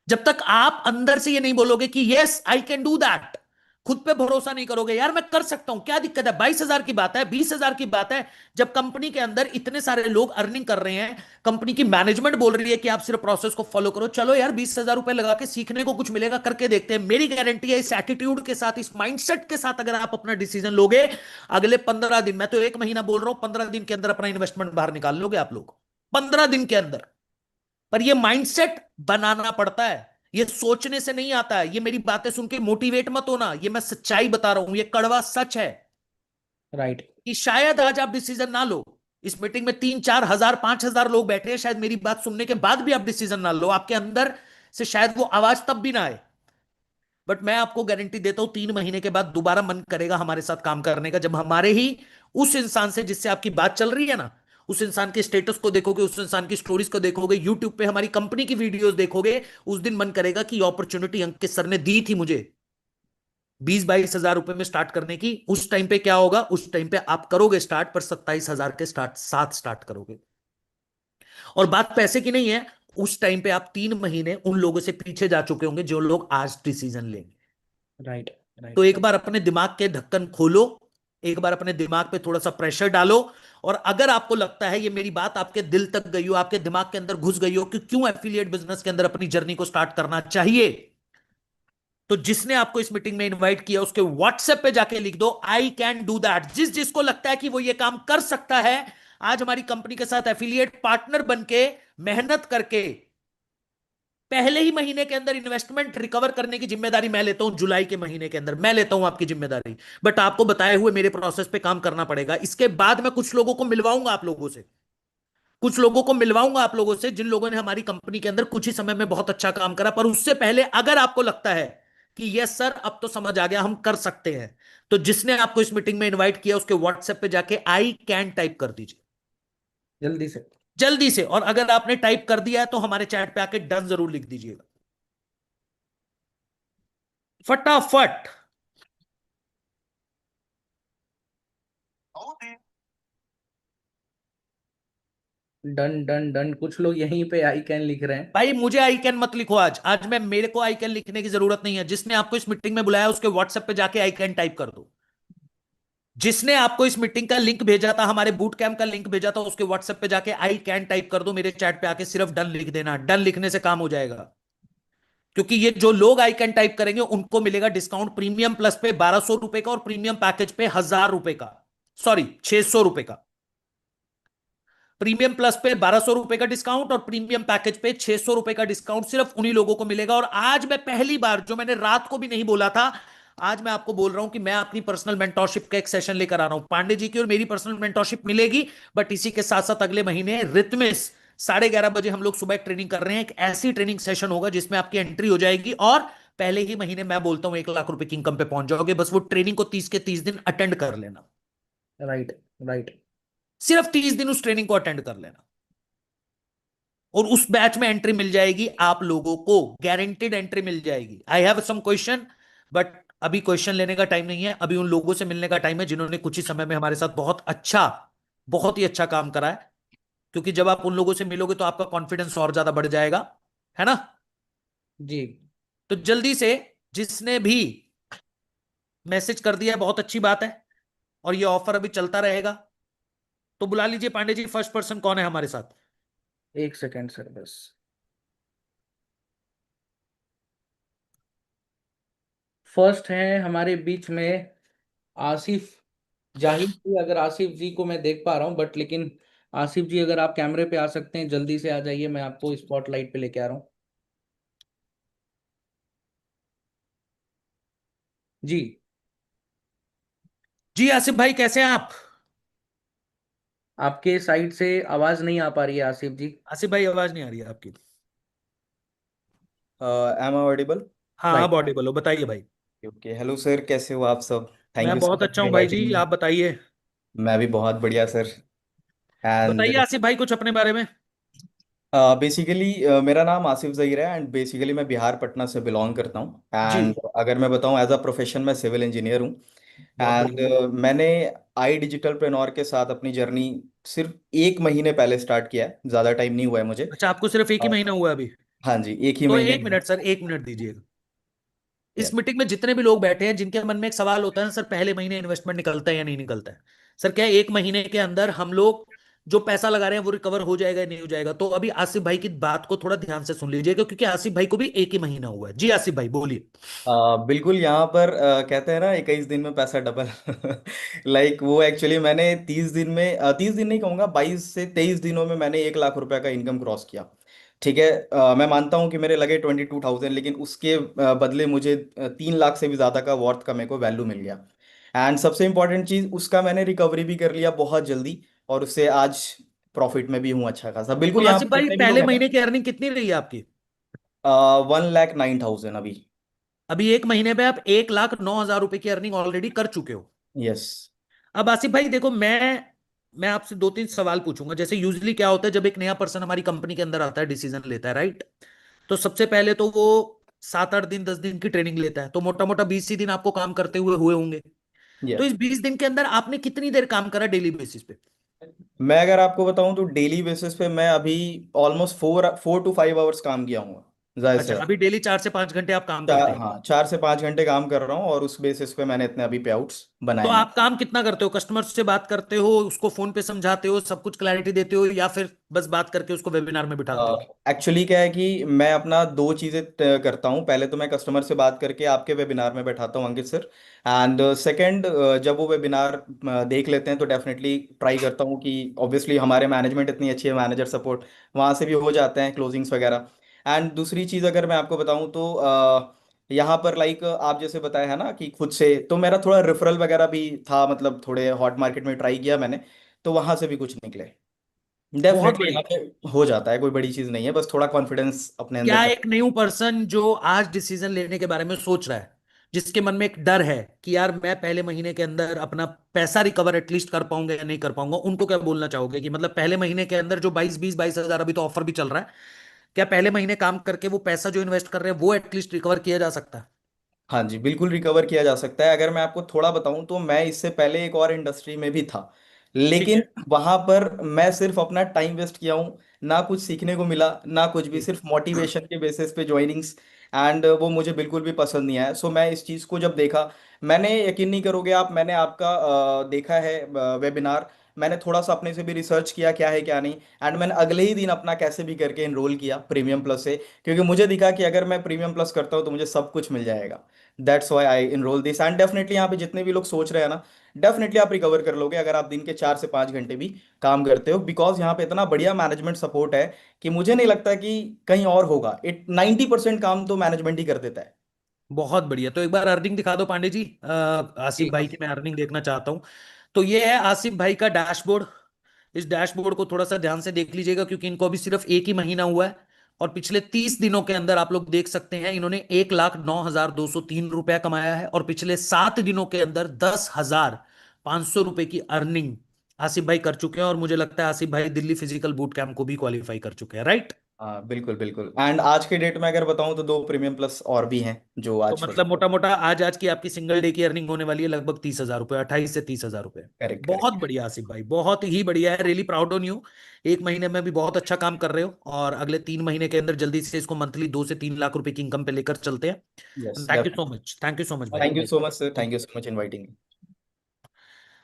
जब तक आप अंदर से ये नहीं बोलोगे कि yes I can do that, खुद पे भरोसा नहीं करोगे, यार मैं कर सकता हूं, क्या दिक्कत है, 22,000 की बात है, 20,000 की बात है, जब कंपनी के अंदर इतने सारे लोग अर्निंग कर रहे हैं, कंपनी की मैनेजमेंट बोल रही है कि आप सिर्फ प्रोसेस को फॉलो करो, चलो यार 20,000 रुपए लगा के सीखने को कुछ मिलेगा, करके देखते हैं। मेरी गारंटी है इस एटीट्यूड के साथ, इस माइंडसेट के साथ अगर आप अपना डिसीजन लोगे, अगले 15 दिन, मैं तो 1 महीना बोल रहा हूं, 15 दिन के अंदर अपना इन्वेस्टमेंट बाहर निकाल लोगे आप लोग, 15 दिन के अंदर। पर ये माइंडसेट बनाना पड़ता है, ये सोचने से नहीं आता है। ये मेरी बातें सुन के मोटिवेट मत होना, ये मैं सच्चाई बता रहा हूं, ये कड़वा सच है। राइट। कि शायद आज आप डिसीजन ना लो, इस मीटिंग में 3-4 हजार 5,000 लोग बैठे हैं, शायद मेरी बात सुनने के बाद भी आप डिसीजन ना लो, आपके अंदर से शायद वो आवाज तब भी ना आए, बट मैं आपको गारंटी देता हूं 3 महीने के बाद दोबारा मन करेगा हमारे साथ काम करने का, जब हमारे ही उस इंसान से जिससे आपकी बात चल रही है ना, उस इंसान के स्टेटस को देखोगे, उस इंसान की स्टोरीज को देखोगे, यूट्यूब पे हमारी कंपनी की वीडियोस देखोगे, उस दिन मन करेगा कि अपॉर्चुनिटी अंकित सर ने दी थी मुझे 20-22 हजार रुपए में स्टार्ट करने की, उस टाइम पे क्या होगा, उस टाइम पे आप करोगे स्टार्ट, पर 27,000 के साथ स्टार्ट करोगे। और बात पैसे की नहीं है, उस टाइम पे आप 3 महीने उन लोगों से पीछे जा चुके होंगे जो लोग आज डिसीजन लेंगे। राइट। तो एक बार अपने दिमाग के ढक्कन खोलो, एक बार अपने दिमाग पे थोड़ा सा प्रेशर डालो, और अगर आपको लगता है ये मेरी बात आपके दिल तक गई हो, आपके दिमाग के अंदर घुस गई हो कि क्यों एफिलिएट बिजनेस के अंदर अपनी जर्नी को स्टार्ट करना चाहिए, तो जिसने आपको इस मीटिंग में इनवाइट किया उसके व्हाट्सएप पे जाके लिख दो आई कैन डू दैट। जिसको लगता है कि वो ये काम कर सकता है, आज हमारी कंपनी के साथ एफिलिएट पार्टनर बनके मेहनत करके पहले ही महीने के अंदर इन्वेस्टमेंट रिकवर करने की जिम्मेदारी मैं लेता हूं, जुलाई के महीने के अंदर मैं लेता हूं आपकी जिम्मेदारी, बट आपको बताए हुए मेरे प्रोसेस पे काम करना पड़ेगा। इसके बाद मैं कुछ लोगों को मिलवाऊंगा आप लोगों से, कुछ लोगों को मिलवाऊंगा आप लोगों से जिन लोगों ने हमारी कंपनी के अंदर कुछ ही समय में बहुत अच्छा काम करा। पर उससे पहले अगर आपको लगता है कि यस सर अब तो समझ आ गया, हम कर सकते हैं, तो जिसने आपको इस मीटिंग में इन्वाइट किया उसके व्हाट्सएप पे जाके आई कैन टाइप कर दीजिए जल्दी से। और अगर आपने टाइप कर दिया है तो हमारे चैट पे आके डन जरूर लिख दीजिएगा, फटाफट। डन डन डन, कुछ लोग यहीं पे आई कैन लिख रहे हैं। भाई मुझे आई कैन मत लिखो, आज मैं, मेरे को आई कैन लिखने की जरूरत नहीं है, जिसने आपको इस मीटिंग में बुलाया उसके व्हाट्सएप पे जाके आई कैन टाइप कर दो। जिसने आपको इस मीटिंग का लिंक भेजा था, हमारे बूट कैंप का लिंक भेजा था, उसके व्हाट्सएप पे जाके आई कैन टाइप कर दो, मेरे चैट पे आके सिर्फ डन लिख देना। डन लिखने से काम हो जाएगा, क्योंकि ये जो लोग आई कैन टाइप करेंगे उनको मिलेगा डिस्काउंट प्रीमियम प्लस पे 1200 रुपए का और प्रीमियम पैकेज पे 1000 रुपए का, सॉरी 600 रुपए का। प्रीमियम प्लस पे 1200 रुपए का डिस्काउंट और प्रीमियम पैकेज पे 600 रुपए का डिस्काउंट सिर्फ उन्हीं लोगों को मिलेगा। और आज मैं पहली बार, जो मैंने रात को भी नहीं बोला था, आज मैं आपको बोल रहा हूं कि मैं अपनी पर्सनल मेंटोरशिप का एक सेशन लेकर आ रहा हूं। पांडे जी की और मेरी पर्सनल मेंटोरशिप मिलेगी, बट इसी के साथ साथ अगले महीने रितमिस 11:30 बजे हम लोग सुबह एक ट्रेनिंग कर रहे हैं। एक ऐसी ट्रेनिंग सेशन होगा जिसमें आपकी एंट्री हो जाएगी और पहले ही महीने मैं बोलता हूं 1 लाख रुपए की इनकम पे पहुंच जाओगे। बस वो ट्रेनिंग को 30 के 30 दिन अटेंड कर लेना। राइट राइट, सिर्फ 30 दिन उस ट्रेनिंग को अटेंड कर लेना और उस बैच में एंट्री मिल जाएगी आप लोगों को, गारंटेड एंट्री मिल जाएगी। I have some question, but अभी क्वेश्चन लेने का टाइम नहीं है, अभी उन लोगों से मिलने का टाइम है जिन्होंने कुछ ही समय में हमारे साथ बहुत ही अच्छा काम करा है। क्योंकि जब आप उन लोगों से मिलोगे तो आपका कॉन्फिडेंस और ज्यादा बढ़ जाएगा, है ना जी। तो जल्दी से, जिसने भी मैसेज कर दिया बहुत अच्छी बात है, और ये ऑफर अभी चलता रहेगा। तो बुला लीजिए पांडे जी, फर्स्ट पर्सन कौन है हमारे साथ? एक सेकेंड सर बस। फर्स्ट है हमारे बीच में आसिफ जाहिद जी। अगर आसिफ जी को मैं देख पा रहा हूं, बट लेकिन आसिफ जी अगर आप कैमरे पे आ सकते हैं जल्दी से आ जाइए, मैं आपको स्पॉटलाइट पे लेके आ रहा हूं जी। जी आसिफ भाई, कैसे हैं आप? आपके साइड से आवाज नहीं आ पा रही है आसिफ जी। आसिफ भाई आवाज नहीं आ रही है आपकी। Am I audible? हाँ आप ऑडिबल हो, बताइए भाई। ओके, हेलो सर, कैसे हो आप सब? थैंक मैं यू सो बहुत मच अच्छा फॉर हूँ भाई जी, इनवाइटिंग मी। आप बताइए। मैं भी बहुत बढ़िया सर। एंड बताइए आसिफ भाई कुछ अपने बारे में। बेसिकली मेरा नाम आसिफ ज़हीर है एंड बेसिकली मैं बिहार पटना से बिलोंग करता हूँ। जी एंड अगर मैं बताऊँ, एज अ प्रोफेशन मैं सिविल इंजीनियर हूँ। बहुत एंड बढ़िया। मैंने आई डिजिटल प्रेन्योर के साथ अपनी जर्नी सिर्फ 1 महीने पहले स्टार्ट किया है, ज़्यादा टाइम नहीं हुआ है मुझे। अच्छा, आपको सिर्फ एक ही महीना हुआ है अभी? हाँ जी, एक ही तो महीने एक हुआ मिनट सर, एक मिनट दीजिएगा। है। इस मीटिंग में जितने भी लोग बैठे हैं जिनके मन में एक सवाल होता है ना, सर पहले महीने इन्वेस्टमेंट निकलता है या नहीं निकलता है? सर क्या है, 1 महीने के अंदर हम लोग जो पैसा लगा रहे हैं वो रिकवर हो जाएगा या नहीं हो जाएगा? तो अभी आसिफ भाई की बात को थोड़ा ध्यान से सुन लीजिएगा, क्योंकि आसिफ भाई को भी एक ही महीना हुआ है। जी आसिफ भाई बोलिए। बिल्कुल, यहाँ पर कहते हैं ना 21 दिन में पैसा डबल। लाइक वो एक्चुअली मैंने 30 दिन में 30 दिन नहीं कहूँगा, 22 से 23 दिनों में मैंने 1 लाख रुपए का इनकम क्रॉस किया। ठीक है, मैं मानता हूँ कि मेरे लगे 22,000, लेकिन उसके बदले मुझे 3 लाख से भी ज़्यादा का वर्थ का मेरे को वैल्यू मिल गया। एंड सबसे इंपॉर्टेंट चीज़, उसका मैंने रिकवरी भी कर लिया बहुत जल्दी, और उससे आज प्रॉफिट में भी हूँ अच्छा खासा। तो बिल्कुल, यहाँ आसिफ पर भाई जितने भी लोग पहले हैं महीने की अर्निंग कितनी रही है आपकी? 1,09,000 अभी। अभी एक महीने में आप 1,09,000 रुपए की अर्निंग ऑलरेडी कर चुके हो। यस। अब आसिफ भाई देखो, मैं आपसे 2-3 सवाल पूछूंगा। जैसे यूजली क्या होता है, जब एक नया पर्सन हमारी कंपनी के अंदर आता है, डिसीजन लेता है, राइट? तो सबसे पहले तो वो 7-8 दिन 10 दिन की ट्रेनिंग लेता है, तो मोटा मोटा 20 ही दिन आपको काम करते हुए होंगे। तो इस 20 दिन के अंदर आपने कितनी देर काम करा डेली बेसिस पे? मैं अगर आपको बताऊं तो डेली बेसिस पे मैं अभी ऑलमोस्ट 4 to 5 आवर्स काम किया हूँ, ज्यादा से अच्छा, ज्यादा। अभी डेली 4 से 5 घंटे आप काम करते हैं? हाँ, 4 से 5 घंटे काम कर रहा हूँ, और उस बेसिस पे मैंने इतने अभी पे आउट्स बनाए तो हैं। आप काम कितना करते हो? कस्टमर से बात करते हो, उसको फोन पे समझाते हो, सब कुछ क्लैरिटी देते हो, या फिर बस बात करके उसको वेबिनार में बिठाते हो? एक्चुअली क्या है कि मैं अपना दो चीज़ें करता हूँ। पहले तो मैं कस्टमर से बात करके आपके वेबिनार में बैठाता हूँ अंकित सर। एंड सेकंड, जब वो वेबिनार देख लेते हैं तो डेफिनेटली ट्राई करता हूँ कि ऑब्वियसली हमारे मैनेजमेंट इतनी अच्छी है, मैनेजर सपोर्ट वहाँ से भी हो जाते हैं, क्लोजिंग्स वगैरह। एंड दूसरी चीज़ अगर मैं आपको बताऊँ तो यहाँ पर लाइक आप जैसे बताया है ना कि खुद से, तो मेरा थोड़ा रेफरल वगैरह भी था, मतलब थोड़े हॉट मार्केट में ट्राई किया मैंने, तो वहाँ से भी कुछ निकले। बहुत डेफिनेटली यहाँ बढ़िया। पे हो जाता है, कोई बड़ी चीज नहीं है, बस थोड़ा कॉन्फिडेंस अपने अंदर क्या का। एक न्यू पर्सन जो आज डिसीजन लेने के बारे में सोच रहा है, जिसके मन में एक डर है कि यार मैं पहले महीने के अंदर अपना पैसा रिकवर एटलीस्ट कर पाऊंगा या नहीं कर पाऊंगा, उनको क्या बोलना चाहोगे? कि मतलब पहले महीने के अंदर जो 22,000 अभी तो ऑफर भी चल रहा है, क्या पहले महीने काम करके वो पैसा जो इन्वेस्ट कर रहे हैं वो एटलीस्ट रिकवर किया जा सकता है? हाँ जी, बिल्कुल रिकवर किया जा सकता है। अगर मैं आपको थोड़ा बताऊं तो मैं इससे पहले एक और इंडस्ट्री में भी था, ठीक लेकिन है। वहां पर मैं सिर्फ अपना टाइम वेस्ट किया हूं, ना कुछ सीखने को मिला ना कुछ भी, जी। सिर्फ मोटिवेशन के बेसिस पे ज्वाइनिंग्स। एंड वो मुझे बिल्कुल भी पसंद नहीं आया। सो मैं इस चीज़ को जब देखा, मैंने, यकीन नहीं करोगे आप, मैंने आपका देखा है वेबिनार, मैंने थोड़ा सा अपने से भी रिसर्च किया क्या है क्या नहीं, एंड मैंने अगले ही दिन अपना कैसे भी करके इनरोल किया प्रीमियम प्लस से, क्योंकि मुझे दिखा कि अगर मैं प्रीमियम प्लस करता हूँ तो मुझे सब कुछ मिल जाएगा। That's why I enroll this, and definitely यहाँ पे जितने भी लोग सोच रहे हैं ना, डेफिनेटली आप रिकवर कर लोगे अगर आप दिन के 4 से 5 घंटे भी काम करते हो, बिकॉज यहाँ पे इतना बढ़िया मैनेजमेंट सपोर्ट है कि मुझे नहीं लगता कि कहीं और होगा। 90% काम तो मैनेजमेंट ही कर देता है। बहुत बढ़िया। तो एक बार अर्निंग दिखा दो पांडे जी, आसिफ भाई की मैं अर्निंग देखना चाहता हूँ। तो ये है आसिफ भाई का डैशबोर्ड। इस डैशबोर्ड को थोड़ा सा ध्यान से देख लीजिएगा, क्योंकि इनको अभी सिर्फ एक ही महीना हुआ है और पिछले 30 दिनों के अंदर आप लोग देख सकते हैं इन्होंने 1,09,203 रुपया कमाया है, और पिछले 7 दिनों के अंदर 10,500 रुपए की अर्निंग आसिफ भाई कर चुके हैं। और मुझे लगता है आसिफ भाई दिल्ली फिजिकल बूट कैंप को भी क्वालिफाई कर चुके हैं, राइट? हाँ बिल्कुल बिल्कुल। एंड आज के डेट में अगर बताऊं तो 2 प्रीमियम प्लस और भी हैं जो तो आज हो मतलब मोटा मोटा आज की आपकी सिंगल डे की अर्निंग होने वाली है लगभग 30,000 रुपए, 28 से 30,000 रुपए। करेक्ट बहुत बढ़िया आसिफ भाई, बहुत ही बढ़िया है। Really proud on you. एक महीने में भी बहुत अच्छा काम कर रहे हो, और अगले 3 महीने के अंदर जल्दी से इसको मंथली 2 से 3 लाख रुपए की इनकम पे लेकर चलते हैं। Yes, thank you so much, thank you so much भाई। Thank you so much sir, thank you so much inviting.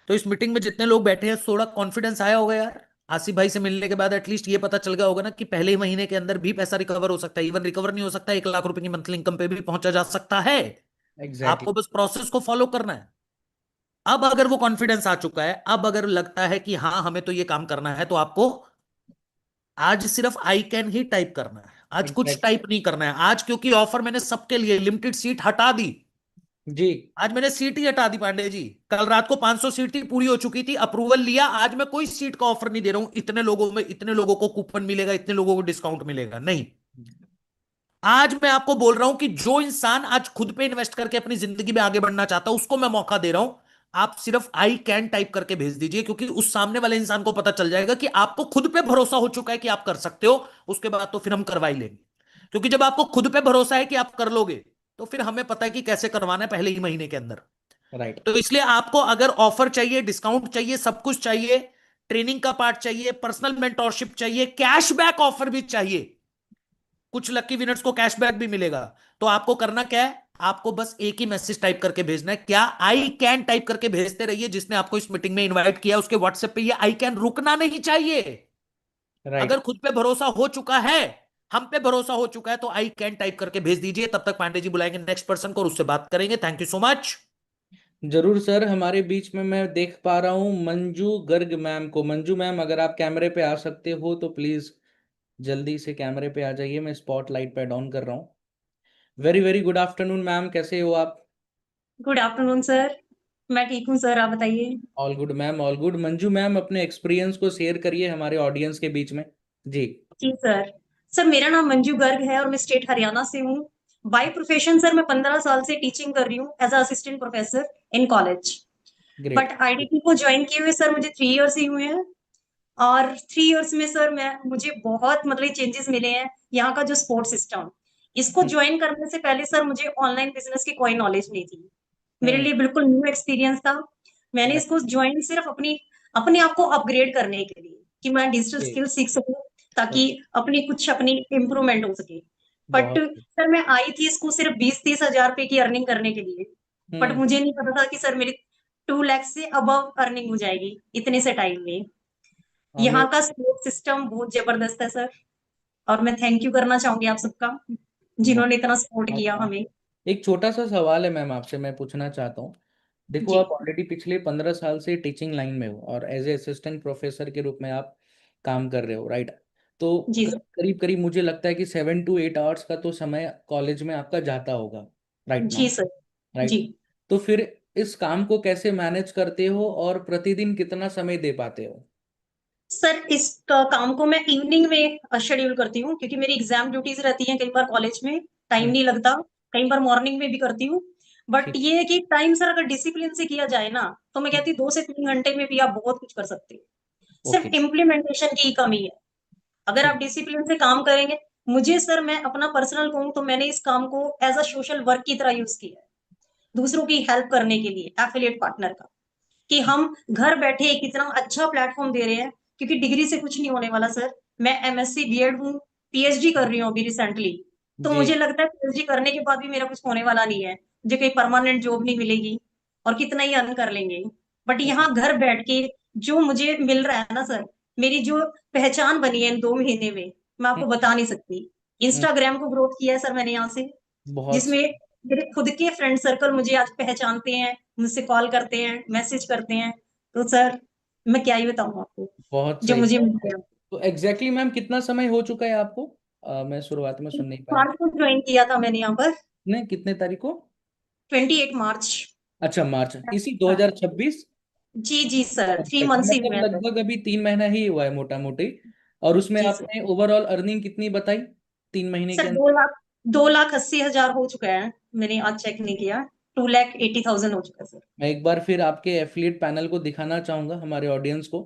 तो इस मीटिंग में जितने लोग बैठे हैं थोड़ा कॉन्फिडेंस आया होगा यार। आसिफ भाई से मिलने के बाद एटलीस्ट ये पता चल गया होगा ना कि पहले ही महीने के अंदर भी पैसा रिकवर हो सकता है। इवन रिकवर नहीं हो सकता, 1 लाख रुपए की मंथली इनकम पे भी पहुंचा जा सकता है। आपको बस प्रोसेस को फॉलो करना है। अब अगर वो कॉन्फिडेंस आ चुका है, अब अगर लगता है कि हाँ हमें तो ये काम करना है, तो आपको आज सिर्फ आई कैन ही टाइप करना है। आज कुछ टाइप नहीं करना है आज, क्योंकि ऑफर मैंने सबके लिए लिमिटेड सीट हटा दी जी। आज मैंने सीट ही हटा दी पांडे जी। कल रात को 500 सीट थी, पूरी हो चुकी थी, अप्रूवल लिया। आज मैं कोई सीट का ऑफर नहीं दे रहा हूं इतने लोगों में इतने लोगों को कूपन मिलेगा, इतने लोगों को डिस्काउंट मिलेगा, नहीं। आज मैं आपको बोल रहा हूं कि जो इंसान आज खुद पे इन्वेस्ट करके अपनी जिंदगी में आगे बढ़ना चाहता है उसको मैं मौका दे रहा हूं। आप सिर्फ आई कैन टाइप करके भेज दीजिए, क्योंकि उस सामने वाले इंसान को पता चल जाएगा कि आपको खुद पे भरोसा हो चुका है कि आप कर सकते हो। उसके बाद तो फिर हम करवा ही लेंगे, क्योंकि जब आपको खुद पे भरोसा है कि आप कर लोगे तो फिर हमें पता है कि कैसे करवाना है पहले ही महीने के अंदर। राइट। तो इसलिए आपको अगर ऑफर चाहिए, डिस्काउंट चाहिए, सब कुछ चाहिए, ट्रेनिंग का पार्ट चाहिए, पर्सनल मेंटोरशिप चाहिए, कैशबैक ऑफर भी चाहिए, कुछ लकी विनर्स को कैशबैक भी मिलेगा, तो आपको करना क्या है? आपको बस एक ही मैसेज टाइप करके भेजना है। क्या? आई कैन टाइप करके भेजते रहिए। जिसने आपको इस मीटिंग में इनवाइट किया उसके व्हाट्सएप पे ये आई कैन रुकना नहीं चाहिए। अगर खुद पे भरोसा हो चुका है, हम पे भरोसा हो चुका है, तो आई कैन टाइप करके भेज दीजिए। तब तक पांडे जी बुलाएंगे नेक्स्ट पर्सन को और उससे बात करेंगे। Thank you so much. जरूर सर। हमारे बीच में मैं देख पा रहा हूं मंजू गर्ग मैम को। मंजू मैम अगर आप कैमरे पे आ सकते हो तो प्लीज जल्दी से कैमरे पे आ जाइए। मैं स्पॉटलाइट पे ऑन कर रहा हूँ। Very very good afternoon ma'am, कैसे हो आप? गुड आफ्टरनून सर, मैं ठीक हूँ सर, आप बताइए। All good ma'am, all good. Manju ma'am अपने एक्सपीरियंस को शेयर करिए हमारे ऑडियंस के बीच में जी। जी सर। सर मेरा नाम मंजू गर्ग है और मैं स्टेट हरियाणा से हूँ। बाय प्रोफेशन सर मैं 15 साल से टीचिंग कर रही हूँ as assistant professor in college. But IDP को ज्वाइन किए हुए सर मुझे 3 इयर्स ही हुए हैं, और 3 इयर्स में सर मुझे बहुत मतलब चेंजेस मिले हैं। यहाँ का जो सपोर्ट सिस्टम, इसको ज्वाइन करने से पहले सर मुझे ऑनलाइन बिजनेस की कोई नॉलेज नहीं थी। मेरे लिए बिल्कुल न्यू एक्सपीरियंस था। मैंने इसको ज्वाइन सिर्फ अपने आप को अपग्रेड करने के लिए कि मैं डिजिटल स्किल सीख सकूं, ताकि अपनी इम्प्रूवमेंट हो सके। बट सर मैं आई थी इसको सिर्फ 20-30 हजार रुपए की अर्निंग करने के लिए, बट मुझे नहीं पता था कि सर मेरी 2 लाख से अबव अर्निंग हो जाएगी इतने से टाइम में। यहाँ का सपोर्ट सिस्टम बहुत जबरदस्त है सर, और मैं थैंक यू करना चाहूंगी आप सबका जिन्होंने इतना सपोर्ट किया हमें। एक छोटा सा सवाल है मैम आपसे, मैं पूछना चाहता हूँ। देखो आप ऑलरेडी पिछले 15 साल से टीचिंग लाइन में हो और एज ए असिस्टेंट प्रोफेसर के रूप में आप काम कर रहे हो, राइट? तो करीब करीब मुझे लगता है कि 7 to 8 आवर्स का तो समय कॉलेज में आपका जाता होगा, राइट? जी सर। राइट। जी। तो फिर इस काम को कैसे मैनेज करते हो और प्रतिदिन कितना समय दे पाते हो? सर इस काम को मैं इवनिंग में शेड्यूल करती हूँ, क्योंकि मेरी एग्जाम ड्यूटीज रहती हैं, कई बार कॉलेज में टाइम नहीं लगता, कई बार मॉर्निंग में भी करती हूँ। बट ये है कि टाइम सर अगर डिसिप्लिन से किया जाए ना, तो मैं कहती हूँ 2 से 3 घंटे में भी आप बहुत कुछ कर सकते हो। सिर्फ इम्प्लीमेंटेशन की कमी है। अगर आप डिसिप्लिन से काम करेंगे, मुझे सर मैं अपना पर्सनल कहूँ तो मैंने इस काम को एज अ सोशल वर्क की तरह यूज किया है, दूसरों की हेल्प करने के लिए, एफिलिएट पार्टनर का, कि हम घर बैठे कितना अच्छा प्लेटफॉर्म दे रहे हैं। क्योंकि डिग्री से कुछ नहीं होने वाला सर। मैं एमएससी बीएड हूँ, पीएचडी कर रही हूँ अभी रिसेंटली, तो मुझे लगता है पीएचडी करने के बाद भी मेरा कुछ होने वाला नहीं है। जो कोई परमानेंट जॉब नहीं मिलेगी और कितना ही अर्न कर लेंगे, बट यहाँ घर बैठ के जो मुझे मिल रहा है ना सर, मेरी जो पहचान बनी है इन 2 महीने में, मैं आपको बता नहीं सकती। इंस्टाग्राम को ग्रोथ किया है सर मैंने यहाँ से, बहुत जिसमें मेरे खुद के फ्रेंड सर्कल मुझे आज पहचानते हैं, मुझसे कॉल करते हैं, मैसेज करते हैं। तो सर मैं क्या ही बताऊं आपको बहुत जो सही। मुझे मिल गया। तो एग्जैक्टली मैम कितना समय हो चुका है आपको? मैं शुरुआत में सुन नहीं पाया। मार्च को ज्वाइन किया था मैंने यहाँ पर, नहीं, कितने तारीख को? 28 मार्च। अच्छा, मार्च इसी 2026। जी जी सर, 3 अच्छा, मंथ्स ही मतलब हुए हैं सर। लगभग अभी 3 महीना ही हुआ है मोटा मोटी। और उसमें जी सर। आपने ओवरऑल अर्निंग कितनी बताई 3 महीने के सर अंदर? 2,80,000 हो चुका है, मैंने आज चेक नहीं किया। 2,80,000 हो चुका है सर। मैं एक बार फिर आपके एफिलिएट पैनल को दिखाना चाहूंगा हमारे ऑडियंस को।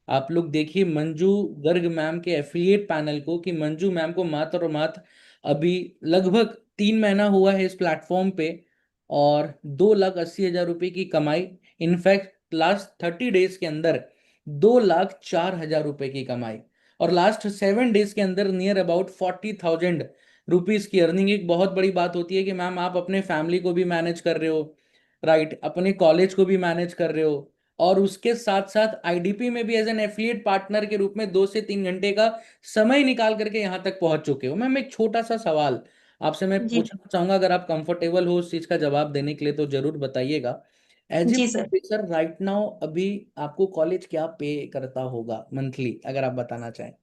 आप लोग देखिए मंजू गर्ग मैम के एफिलिएट पैनल को, कि मंजू मैम को मात्र और मात्र अभी लगभग 3 महीना हुआ है इस प्लेटफॉर्म पे, और 2,80,000 रुपये की कमाई। इनफैक्ट लास्ट 30 डेज के अंदर 2,04,000 रुपये की कमाई, और लास्ट 7 डेज के अंदर नियर अबाउट 40,000 रुपीज की अर्निंग। एक बहुत बड़ी बात होती है कि मैम आप अपने फैमिली को भी मैनेज कर रहे हो, राइट, अपने कॉलेज को भी मैनेज कर रहे हो, और उसके साथ साथ आईडीपी में भी एज एन एफिलिएट पार्टनर के रूप में 2 से 3 घंटे का समय निकाल करके यहाँ तक पहुंच चुके हो। मैम एक छोटा सा सवाल आपसे मैं जी पूछना चाहूंगा, अगर आप कंफर्टेबल हो उस चीज का जवाब देने के लिए तो जरूर बताइएगा। एज ए जी सर। प्रोफेसर राइट नाउ अभी आपको कॉलेज क्या पे करता होगा मंथली, अगर आप बताना चाहें?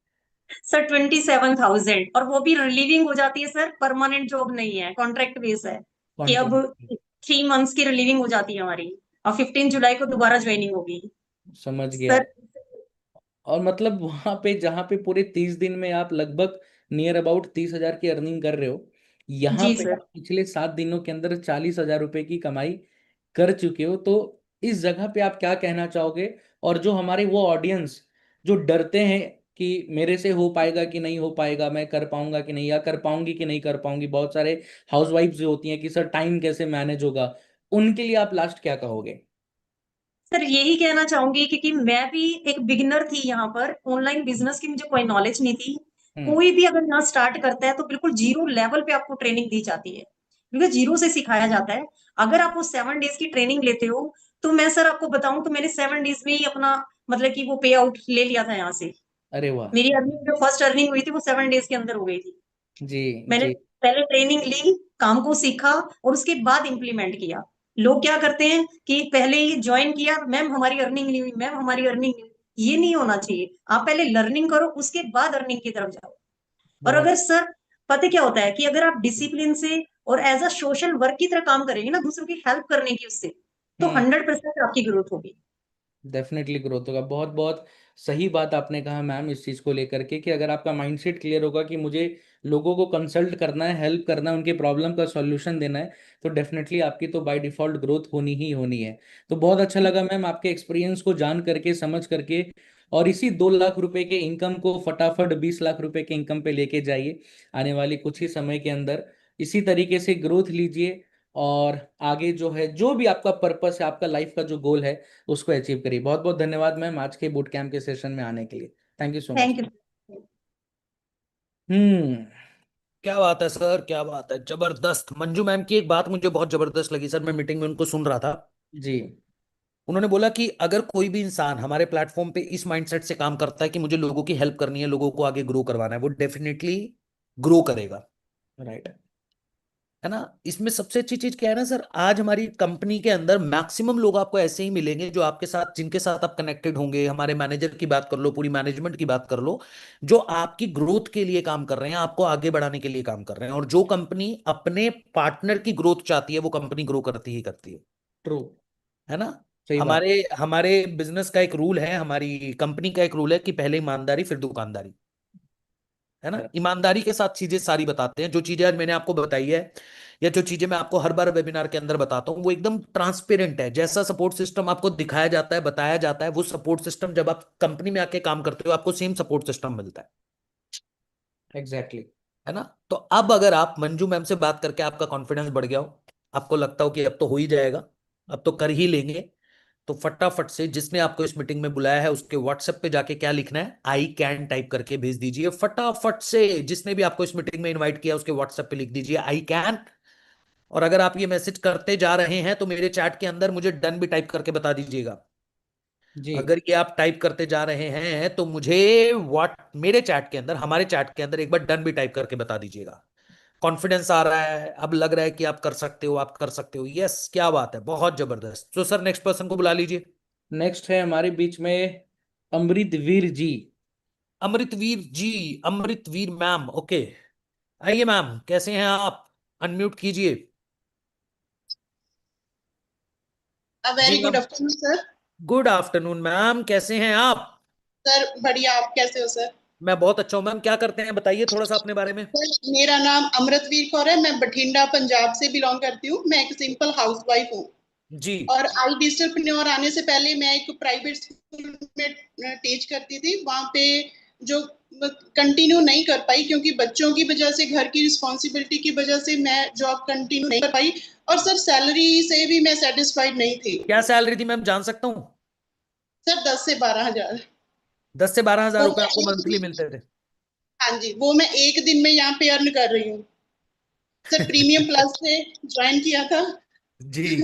सर 27,000, और वो भी रिलीविंग हो जाती है सर, परमानेंट जॉब नहीं है, कॉन्ट्रैक्ट बेस है कि अब कॉन्ट्रैक्ट। 3 मंथ्स की रिलीविंग हो जाती है हमारी, और 15 जुलाई को दोबारा ज्वाइनिंग होगी समझ गया। सर। और मतलब वहां पे जहां पे पूरे 30 दिन में आप लगभग नियर अबाउट 30,000 की अर्निंग कर रहे हो, यहाँ जी पे सर। आप पिछले 7 दिनों के अंदर 40,000 रुपए की कमाई कर चुके हो। तो इस जगह पे आप क्या कहना चाहोगे? और जो हमारे वो ऑडियंस जो डरते हैं कि मेरे से हो पाएगा कि नहीं हो पाएगा, मैं कर पाऊंगा कि नहीं, या कर पाऊंगी कि नहीं कर पाऊंगी, बहुत सारे हाउसवाइफ जो होती हैं कि सर टाइम कैसे मैनेज होगा, उनके लिए आप लास्ट क्या कहोगे? सर यही कहना चाहूंगी, क्योंकि मैं भी एक बिगिनर थी यहाँ पर, ऑनलाइन बिजनेस की मुझे कोई नॉलेज नहीं थी। कोई भी अगर यहाँ स्टार्ट करता है तो बिल्कुल जीरो लेवल पे आपको ट्रेनिंग दी जाती है, बिल्कुल जीरो से सिखाया जाता है। अगर आप वो 7 डेज की ट्रेनिंग लेते हो, तो मैं सर आपको बताऊं तो मैंने 7 डेज में ही अपना मतलब कि वो पे आउट ले लिया था यहाँ से। अरे वाह। मेरी अर्निंग जो फर्स्ट अर्निंग हुई थी वो 7 डेज के अंदर हो गई थी। जी मैंने जी। पहले ट्रेनिंग ली, काम को सीखा, और उसके बाद इम्प्लीमेंट किया। लोग क्या करते हैं कि पहले ही ज्वाइन किया, मैम हमारी अर्निंग नहीं हुई, मैम हमारी अर्निंग नहीं हुई। ये नहीं होना चाहिए, आप पहले लर्निंग करो, उसके बाद अर्निंग की तरफ जाओ। और बहुत अगर सर पता क्या होता है कि अगर आप डिसिप्लिन से और एज अ सोशल वर्क की तरह काम करेंगे ना, दूसरों की हेल्प करने की, उससे तो 100% आपकी ग्रोथ होगी। डेफिनेटली ग्रोथ होगा। बहुत बहुत सही बात आपने कहा मैम इस चीज़ को लेकर के, कि अगर आपका माइंडसेट क्लियर होगा कि मुझे लोगों को कंसल्ट करना है, हेल्प करना है, उनके प्रॉब्लम का सॉल्यूशन देना है, तो डेफिनेटली आपकी तो बाय डिफॉल्ट ग्रोथ होनी ही होनी है। तो बहुत अच्छा लगा मैम आपके एक्सपीरियंस को जान करके, समझ करके, और इसी 2 लाख रुपए के इनकम को फटाफट 20 लाख रुपए के इनकम पे लेके जाइए आने वाली कुछ ही समय के अंदर। इसी तरीके से ग्रोथ लीजिए, और आगे जो है, जो भी आपका पर्पस है, आपका लाइफ का जो गोल है, उसको अचीव करिए। बहुत बहुत धन्यवाद मैम आज के बूट कैंप के सेशन में आने के लिए। Thank you so much. Thank you. क्या बात है सर, क्या बात है, जबरदस्त। मंजू मैम की एक बात मुझे बहुत जबरदस्त लगी सर, मैं मीटिंग में उनको सुन रहा था। जी। उन्होंने बोला कि अगर कोई भी इंसान हमारे प्लेटफॉर्म पे इस माइंडसेट से काम करता है कि मुझे लोगों की हेल्प करनी है, लोगों को आगे ग्रो करवाना है, वो डेफिनेटली ग्रो करेगा। राइट। है ना। इसमें सबसे अच्छी चीज क्या है ना सर, आज हमारी कंपनी के अंदर मैक्सिमम लोग आपको ऐसे ही मिलेंगे जो आपके साथ, जिनके साथ आप कनेक्टेड होंगे। हमारे मैनेजर की बात कर लो, पूरी मैनेजमेंट की बात कर लो, जो आपकी ग्रोथ के लिए काम कर रहे हैं, आपको आगे बढ़ाने के लिए काम कर रहे हैं। और जो कंपनी अपने पार्टनर की ग्रोथ चाहती है, वो कंपनी ग्रो करती ही करती है। ट्रू। है ना। सही बात। हमारे हमारे बिजनेस का एक रूल है, हमारी कंपनी का एक रूल है कि पहले ईमानदारी फिर दुकानदारी। है ना। ईमानदारी के साथ चीजें सारी बताते हैं। जो चीजें आज मैंने आपको बताई है, या जो चीजें मैं आपको हर बार वेबिनार के अंदर बताता हूँ, वो एकदम ट्रांसपेरेंट है। जैसा सपोर्ट सिस्टम आपको दिखाया जाता है, बताया जाता है, वो सपोर्ट सिस्टम जब आप कंपनी में आके काम करते हो, आपको सेम सपोर्ट सिस्टम मिलता है। एग्जैक्टली। है ना। तो अब अगर आप मंजू मैम से बात करके आपका कॉन्फिडेंस बढ़ गया हो, आपको लगता हो कि अब तो हो ही जाएगा, अब तो कर ही लेंगे, तो फटाफट से जिसने आपको इस मीटिंग में बुलाया है उसके व्हाट्सएप पे जाके क्या लिखना है, आई कैन टाइप करके भेज दीजिए। फटाफट से जिसने भी आपको इस मीटिंग में इनवाइट किया उसके व्हाट्सएप पे लिख दीजिए आई कैन, और अगर आप ये मैसेज करते जा रहे हैं तो मेरे चैट के अंदर मुझे डन भी टाइप करके बता दीजिएगा। जी अगर ये आप टाइप करते जा रहे हैं तो मुझे मेरे चैट के अंदर, हमारे चैट के अंदर एक बार डन भी टाइप करके बता दीजिएगा। कॉन्फिडेंस आ रहा है, अब लग रहा है कि आप कर सकते हो, आप कर सकते हो। यस, क्या बात है, बहुत जबरदस्त। तो सर नेक्स्ट पर्सन को बुला लीजिए। नेक्स्ट है हमारे बीच में अमृतवीर जी। अमृतवीर जी, अमृतवीर मैम, ओके, आइए मैम, कैसे हैं आप? अनम्यूट कीजिए। वेरी जी good ma'am, afternoon sir. Good afternoon ma'am, कैसे हैं आप? सर बढ़िया, आप कैसे हो सर? मैं बहुत अच्छा हूँ मैम। क्या करते हैं बताइए थोड़ा सा अपने बारे में। सर मेरा नाम अमृतवीर कौर है, मैं बठिंडा पंजाब से बिलोंग करती हूँ। मैं एक सिंपल हाउसवाइफ हूँ जी। और आई डिजिटलप्रेन्योर आने से पहले मैं एक प्राइवेट स्कूल में टीच करती थी। वहाँ पे जो कंटिन्यू नहीं कर पाई क्योंकि बच्चों की वजह से, घर की रिस्पॉन्सिबिलिटी की वजह से मैं जॉब कंटिन्यू नहीं कर पाई। और सर सैलरी से भी मैं सेटिस्फाइड नहीं थी। क्या सैलरी थी मैम, जान सकता हूँ? सर 10 से 12 हजार। 10 से 12 हजार वो रुपए आपको मैं मंथली मिलते थे? हाँ जी, वो मैं एक दिन में यहाँ पे अर्न कर रही हूँ। सर प्रीमियम प्लस से ज्वाइन किया था जी।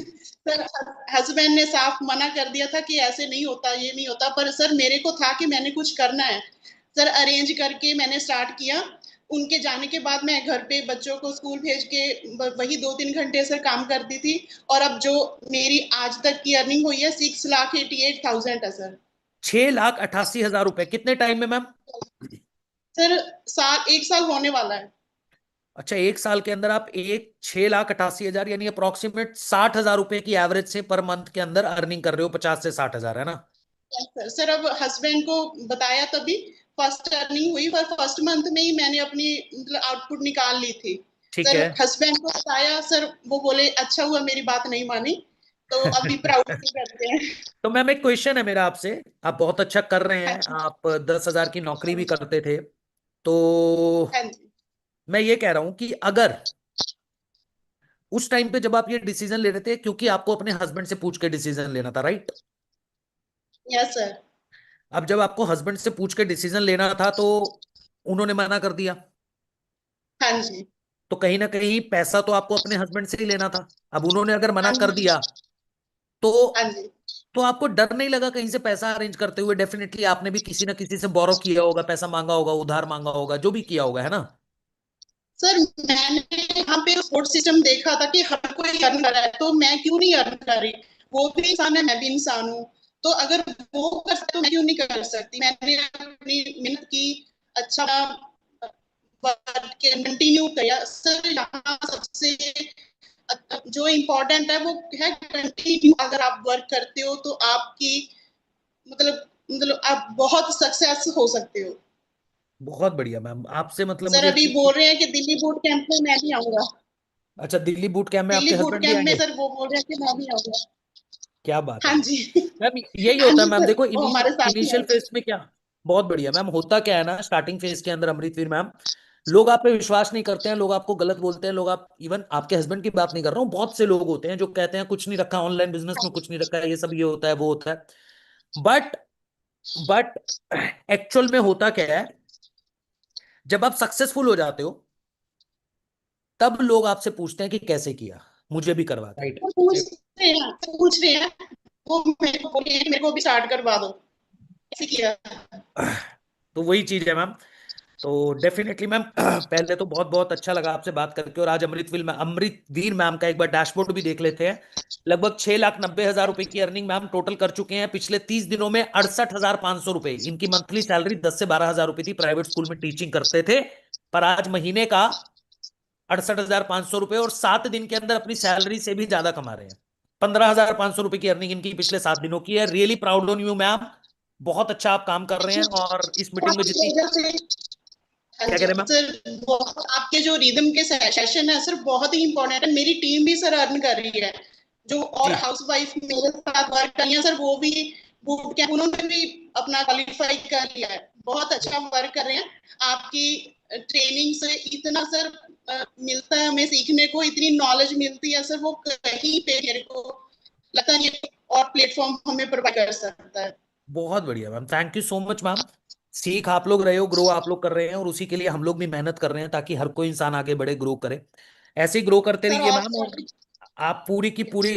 सर। हस्बैंड ने साफ मना कर दिया था कि ऐसे नहीं होता, ये नहीं होता, पर सर मेरे को था कि मैंने कुछ करना है। सर अरेंज करके मैंने स्टार्ट किया। उनके जाने के बाद मैं घर पे बच्चों को स्कूल भेज के वही 2-3 घंटे सर काम करती थी। और अब जो मेरी आज तक की अर्निंग हुई है 6,88,000 है सर। 6,88,000 रुपए कितने टाइम में मैम? सर एक साल होने वाला है। अच्छा, एक साल के अंदर आप 6,88,000 यानी अप्रोक्सीमेट 60,000 रुपए की एवरेज से पर मंथ के अंदर अर्निंग कर रहे हो। 50 से 60,000 है ना? सर अब हस्बैंड को बताया तभी फर्स्ट अर्निंग हुई, पर फर्स्ट मंथ में ही मैंने अपनी मतलब आउटपुट निकाल ली थी। ठीक सर है। हस्बैंड को बताया सर, वो बोले अच्छा हुआ मेरी बात नहीं मानी, तो अभी प्राउड फील करते हैं। तो मैम एक क्वेश्चन है मेरा आपसे। आप बहुत अच्छा कर रहे हैं, आप 10,000 की नौकरी भी करते थे, तो मैं ये कह रहा हूं कि अगर उस टाइम पे जब आप ये डिसीजन ले रहे थे, क्योंकि आपको अपने हस्बैंड से पूछ के डिसीजन लेना था, राइट? Yes sir. अब जब आपको हस्बैंड से पूछ के डिसीजन लेना था तो उन्होंने मना कर दिया। हाँ जी। तो कहीं ना कहीं पैसा तो आपको अपने हस्बैंड से ही लेना था। अब उन्होंने अगर मना कर दिया तो आपको डर नहीं लगा कहीं से पैसा अरेंज करते हुए? डेफिनेटली आपने भी किसी ना किसी से बोरो किया होगा, पैसा मांगा होगा, उधार मांगा होगा, जो भी किया होगा, है ना? सर मैंने यहाँ पे सपोर्ट सिस्टम देखा था कि हर कोई अर्न कर रहा है, तो मैं क्यों नहीं अर्न कर रही? वो भी इंसान है, मैं भी इंसान हूँ, तो अगर वो कर सकते तो मैं क्यों नहीं कर सकती? मैंने अपनी मेहनत की, अच्छा वर्क कंटिन्यू किया। सर यहाँ सबसे जो इम्पोर्टेंट है वो है कंटिन्यू। अगर आप वर्क करते हो तो आपकी मतलब आप बहुत सक्सेस हो सकते हो। बहुत बढ़िया मैम, आपसे मतलब सर मुझे अभी बोल रहे हैं कि दिल्ली बूट कैंप में मैं भी आऊंगा। अच्छा, दिल्ली बूट कैंप में दिल्ली आपके बूट हस्बैंड भी कैंप में आएंगे? सर वो बोल रहे हैं कि मैं भी आऊंगा। क्या बात है हाँ जी। मैम, यही हाँ होता है जी मैम। सर, देखो वो हमारे साथ ही इनिशियल है। फेज में क्या, बहुत बढ़िया मैम, होता क्या है ना, स्टार्टिंग फेज के अंदर अमृतवीर मैम, लोग आप पे विश्वास नहीं करते हैं, लोग आपको गलत बोलते हैं, लोग आप, इवन आपके हस्बैंड की बात नहीं कर रहा हूँ, बहुत से लोग होते हैं जो कहते हैं कुछ नहीं रखा ऑनलाइन बिजनेस में, कुछ नहीं रखा है, ये सब ये होता है वो होता है। बट एक्चुअल में होता क्या है, जब आप सक्सेसफुल हो जाते हो तब लोग आपसे पूछते हैं कि कैसे किया, मुझे भी करवा दो। वो पूछ रहे हैं वो मेरे को बोलिए, मेरे को भी स्टार्ट करवा दो, ऐसे किया। तो वही चीज है मैम। तो डेफिनेटली मैम, पहले तो बहुत बहुत अच्छा लगा आपसे बात करके। और आज अमृतवीर मैम का एक बार डैशबोर्ड भी देख लेते हैं। लगभग 6,90,000 रुपए की अर्निंग मैम टोटल कर चुके हैं। पिछले 30 दिनों में 68,500 रुपए इनकी मंथली सैलरी 10 से 12,000 रुपए थी। प्राइवेट स्कूल में टीचिंग करते थे, पर आज महीने का 68,500 रुपए और 7 दिन के अंदर अपनी सैलरी से भी ज्यादा कमा रहे हैं। 15,500 रुपए की अर्निंग इनकी पिछले 7 दिनों की है। Really proud on you ma'am, बहुत अच्छा आप काम कर रहे हैं। और इस मीटिंग में जितनी, क्या कह रहे हैं मैम? सर आपके जो रिदम के सेशन है सर बहुत ही इंपॉर्टेंट है। मेरी टीम भी सर अर्न कर रही है, जो और हाउसवाइफ मेरे साथ वर्क कर रही है सर, वो भी बूट कैंप उन्होंने भी अपना क्वालिफाई कर लिया है, बहुत अच्छा वर्क कर रहे हैं। आपकी ट्रेनिंग से इतना सर मिलता है हमें सीखने को, इतनी नॉलेज मिलती है सर, वो कहीं पे मेरे को लगता नहीं और प्लेटफॉर्म हमें प्रोवाइड कर सकता है। बहुत बढ़िया ma'am, thank you so much ma'am. सीख आप लोग रहे हो, ग्रो आप लोग कर रहे हैं, और उसी के लिए हम लोग भी मेहनत कर रहे हैं ताकि हर कोई इंसान आगे बढ़े, ग्रो करे। ऐसे ही ग्रो करते सर रहिए और मैम। और आप पूरी की पूरी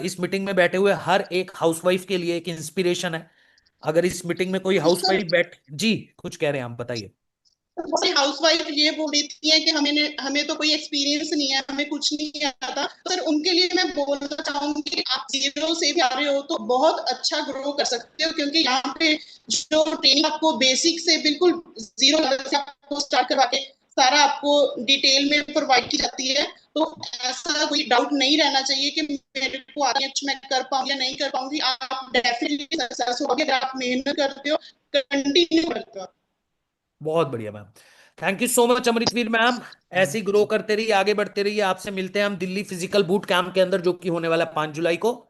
इस मीटिंग में बैठे हुए हर एक हाउसवाइफ के लिए एक इंस्पिरेशन है। अगर इस मीटिंग में कोई सर, हाउसवाइफ बैठ, जी कुछ कह रहे हैं, आप बताइए। बहुत सारी हाउसवाइफ ये बोल रही थी कि हमें तो कोई एक्सपीरियंस नहीं है, हमें कुछ नहीं आता। तो सर उनके लिए मैं बोलना चाहूंगी कि आप जीरो से भी आ रहे हो तो बहुत अच्छा ग्रो कर सकते हो, क्योंकि यहाँ पे जो ट्रेनिंग आपको बेसिक से बिल्कुल जीरो लेवल से आपको स्टार्ट करवा के सारा आपको डिटेल में प्रोवाइड की जाती है। तो ऐसा कोई डाउट नहीं रहना चाहिए कि मेरे को आगे मैं कर पाऊंगी या नहीं कर पाऊंगी। आप डेफिनेटली सक्सेस होगे अगर आप मेहनत करते हो, कंटिन्यू करते हो। बहुत बढ़िया ma'am, thank you so much Amritveer ma'am. ऐसे ही ग्रो करते रहिए, आगे बढ़ते रहिए। आपसे मिलते हैं हम दिल्ली फिजिकल बूट कैंप के अंदर, जो कि होने वाला है 5 जुलाई को।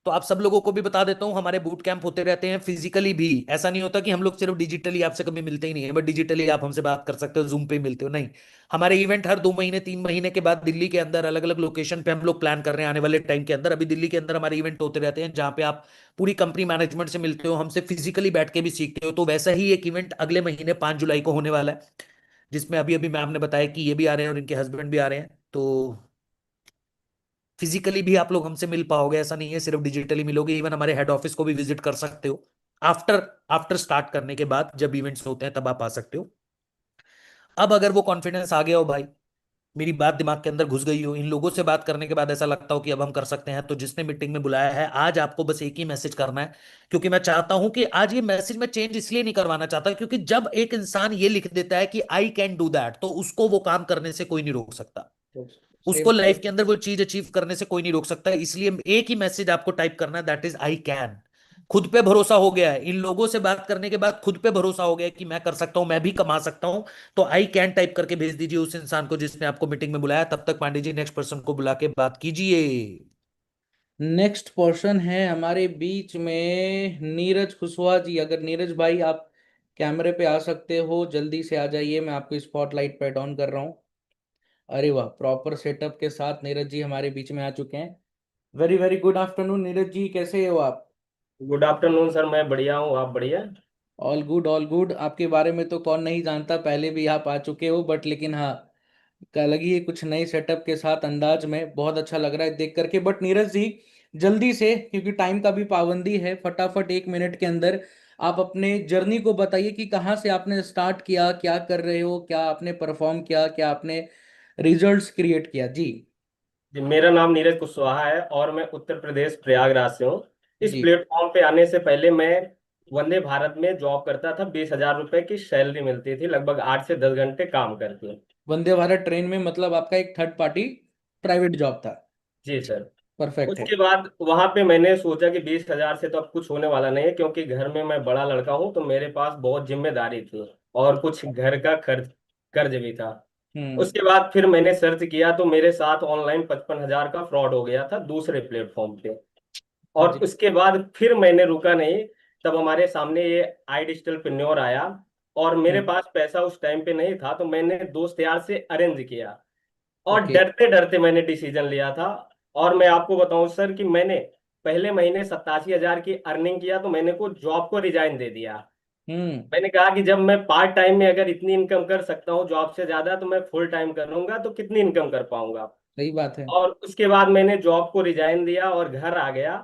तो आप सब लोगों को भी बता देता हूँ, हमारे बूट कैंप होते रहते हैं फिजिकली भी। ऐसा नहीं होता कि हम लोग सिर्फ डिजिटली आपसे कभी मिलते ही नहीं है, बट डिजिटली आप हमसे बात कर सकते हो, जूम पे मिलते हो, नहीं। हमारे इवेंट हर 2 महीने 3 महीने के बाद दिल्ली के अंदर अलग अलग लोकेशन पे हम लोग प्लान कर रहे हैं आने वाले टाइम के अंदर। अभी दिल्ली के अंदर हमारे इवेंट होते रहते हैं, जहाँ पे आप पूरी कंपनी मैनेजमेंट से मिलते हो, हमसे फिजिकली बैठ के भी सीखते हो। तो वैसा ही एक इवेंट अगले महीने 5 जुलाई को होने वाला है, जिसमें अभी अभी मैम ने बताया कि ये भी आ रहे हैं और इनके हस्बैंड भी आ रहे हैं। तो फिजिकली भी आप लोग हमसे मिल पाओगे, ऐसा नहीं है सिर्फ डिजिटली मिलोगे। इवन हमारे हेड ऑफिस को भी विजिट कर सकते हो। आफ्टर आफ्टर स्टार्ट करने के बाद जब इवेंट्स होते हैं तब आप आ सकते हो। अब अगर वो कॉन्फिडेंस आ गया हो भाई, मेरी बात दिमाग के अंदर घुस गई हो, इन लोगों से बात करने के बाद ऐसा लगता हो कि अब हम कर सकते हैं, तो जिसने मीटिंग में बुलाया है, आज आपको बस एक ही मैसेज करना है। क्योंकि मैं चाहता हूं कि आज ये मैसेज में चेंज इसलिए नहीं करवाना चाहता, क्योंकि जब एक इंसान ये लिख देता है कि आई कैन डू दैट, तो उसको वो काम करने से कोई नहीं रोक सकता। उसको लाइफ के अंदर वो चीज अचीव करने से कोई नहीं रोक सकता। इसलिए एक ही मैसेज आपको टाइप करना है, दैट इज आई कैन। खुद पे भरोसा हो गया है, इन लोगों से बात करने के बाद खुद पे भरोसा हो गया है कि मैं कर सकता हूं, मैं भी कमा सकता हूं। तो आई कैन टाइप करके भेज दीजिए उस इंसान को जिसने आपको मीटिंग में बुलाया। तब तक पांडे जी नेक्स्ट पर्सन को बुला के बात कीजिए। नेक्स्ट पर्सन है हमारे बीच में नीरज कुशवाहा जी। अगर नीरज भाई आप कैमरे पे आ सकते हो, जल्दी से आ जाइए, मैं आपको स्पॉटलाइट पे ऑन कर रहा हूँ। अरे वाह, प्रॉपर सेटअप के साथ नीरज जी हमारे बीच में आ चुके हैं। Very very good afternoon Neeraj ji, कैसे हो आप? गुड आफ्टरनून सर, मैं बढ़िया हूँ, आप बढ़िया? All good all good. आपके बारे में तो कौन नहीं जानता, पहले भी आप आ चुके हो, बट लेकिन हाँ, अलग ही कुछ नए सेटअप के साथ अंदाज में बहुत अच्छा लग रहा है देख करके। बट नीरज जी जल्दी से, क्योंकि टाइम का भी पाबंदी है, फटाफट 1 मिनट के अंदर आप अपने जर्नी को बताइए कि कहाँ से आपने स्टार्ट किया, क्या कर रहे हो, क्या आपने परफॉर्म किया, क्या आपने रिजल्ट्स क्रिएट किया जी। जी, मेरा नाम नीरज कुशवाहा है और मैं उत्तर प्रदेश प्रयागराज से हूँ। इस जी। प्लेटफॉर्म पे आने से पहले मैं वंदे भारत में जॉब करता था। 20,000 रुपए की सैलरी मिलती थी, लगभग 8 से 10 घंटे काम करके। वंदे भारत ट्रेन में, मतलब आपका एक थर्ड पार्टी प्राइवेट जॉब था? जी सर। परफेक्ट है। उसके बाद वहां पे मैंने सोचा कि 20,000 से तो अब कुछ होने वाला नहीं है, क्योंकि घर में मैं बड़ा लड़का हूँ, तो मेरे पास बहुत जिम्मेदारी थी और कुछ घर का कर्ज भी था। उसके बाद फिर मैंने सर्च किया तो मेरे साथ ऑनलाइन 55,000 का फ्रॉड हो गया था दूसरे प्लेटफॉर्म पे। और जी। उसके बाद फिर मैंने रुका नहीं, तब हमारे सामने ये आई डिजिटल प्रेन्योर आया और मेरे पास पैसा उस टाइम पे नहीं था, तो मैंने दोस्त यार से अरेंज किया और ओके। डरते डरते मैंने डिसीजन लिया था। और मैं आपको बताऊं सर कि मैंने पहले महीने 87,000 की अर्निंग किया, तो मैंने को जॉब को रिजाइन दे दिया। मैंने कहा कि जब मैं पार्ट टाइम में अगर इतनी इनकम कर सकता हूँ जॉब से ज्यादा, तो मैं फुल टाइम करूंगा तो कितनी इनकम कर पाऊंगा। सही बात है। और उसके बाद मैंने जॉब को रिजाइन दिया और घर आ गया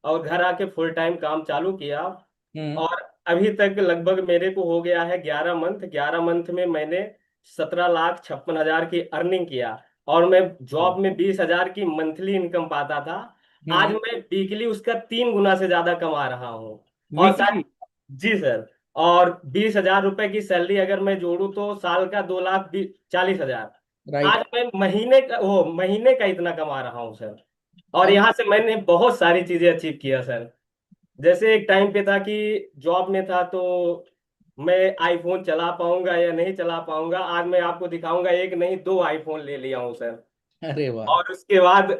और घर आके फुल टाइम काम चालू किया। और अभी तक लगभग मेरे को हो गया है 11 मंथ। 11 मंथ में मैंने 17,56,000 की अर्निंग किया और मैं जॉब में 20,000 की मंथली इनकम पाता था। आज मैं वीकली उसका 3 गुना से ज्यादा कमा रहा हूँ। और साथ, जी सर, और 20,000 रुपए की सैलरी अगर मैं जोड़ूं तो साल का 2,40,000। आज मैं महीने का इतना कमा रहा हूँ सर। और यहाँ से मैंने बहुत सारी चीजें अचीव किया सर। जैसे एक टाइम पे था कि जॉब में था तो मैं आईफोन चला पाऊंगा या नहीं चला पाऊंगा, आज मैं आपको दिखाऊंगा, एक नहीं 2 आईफोन ले लिया हूँ सर। अरे वाह। और उसके बाद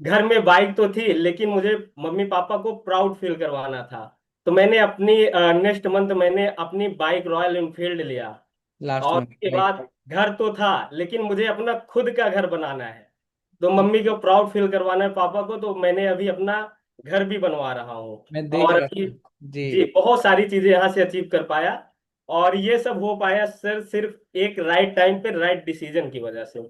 घर में बाइक तो थी, लेकिन मुझे मम्मी पापा को प्राउड फील करवाना था, तो मैंने अपनी नेक्स्ट मंथ मैंने अपनी बाइक रॉयल एनफील्ड लिया। लास्ट और में उसके बाद घर तो था, लेकिन मुझे अपना खुद का घर बनाना है, तो मम्मी को प्राउड फील करवाना है, पापा को, तो मैंने अभी अपना घर भी बनवा रहा हूँ। मैं देख और रहा अभी, हूँ जी। जी, बहुत सारी चीजें यहाँ से अचीव कर पाया। और ये सब हो पाया सर सिर्फ एक राइट टाइम पे राइट डिसीजन की वजह से।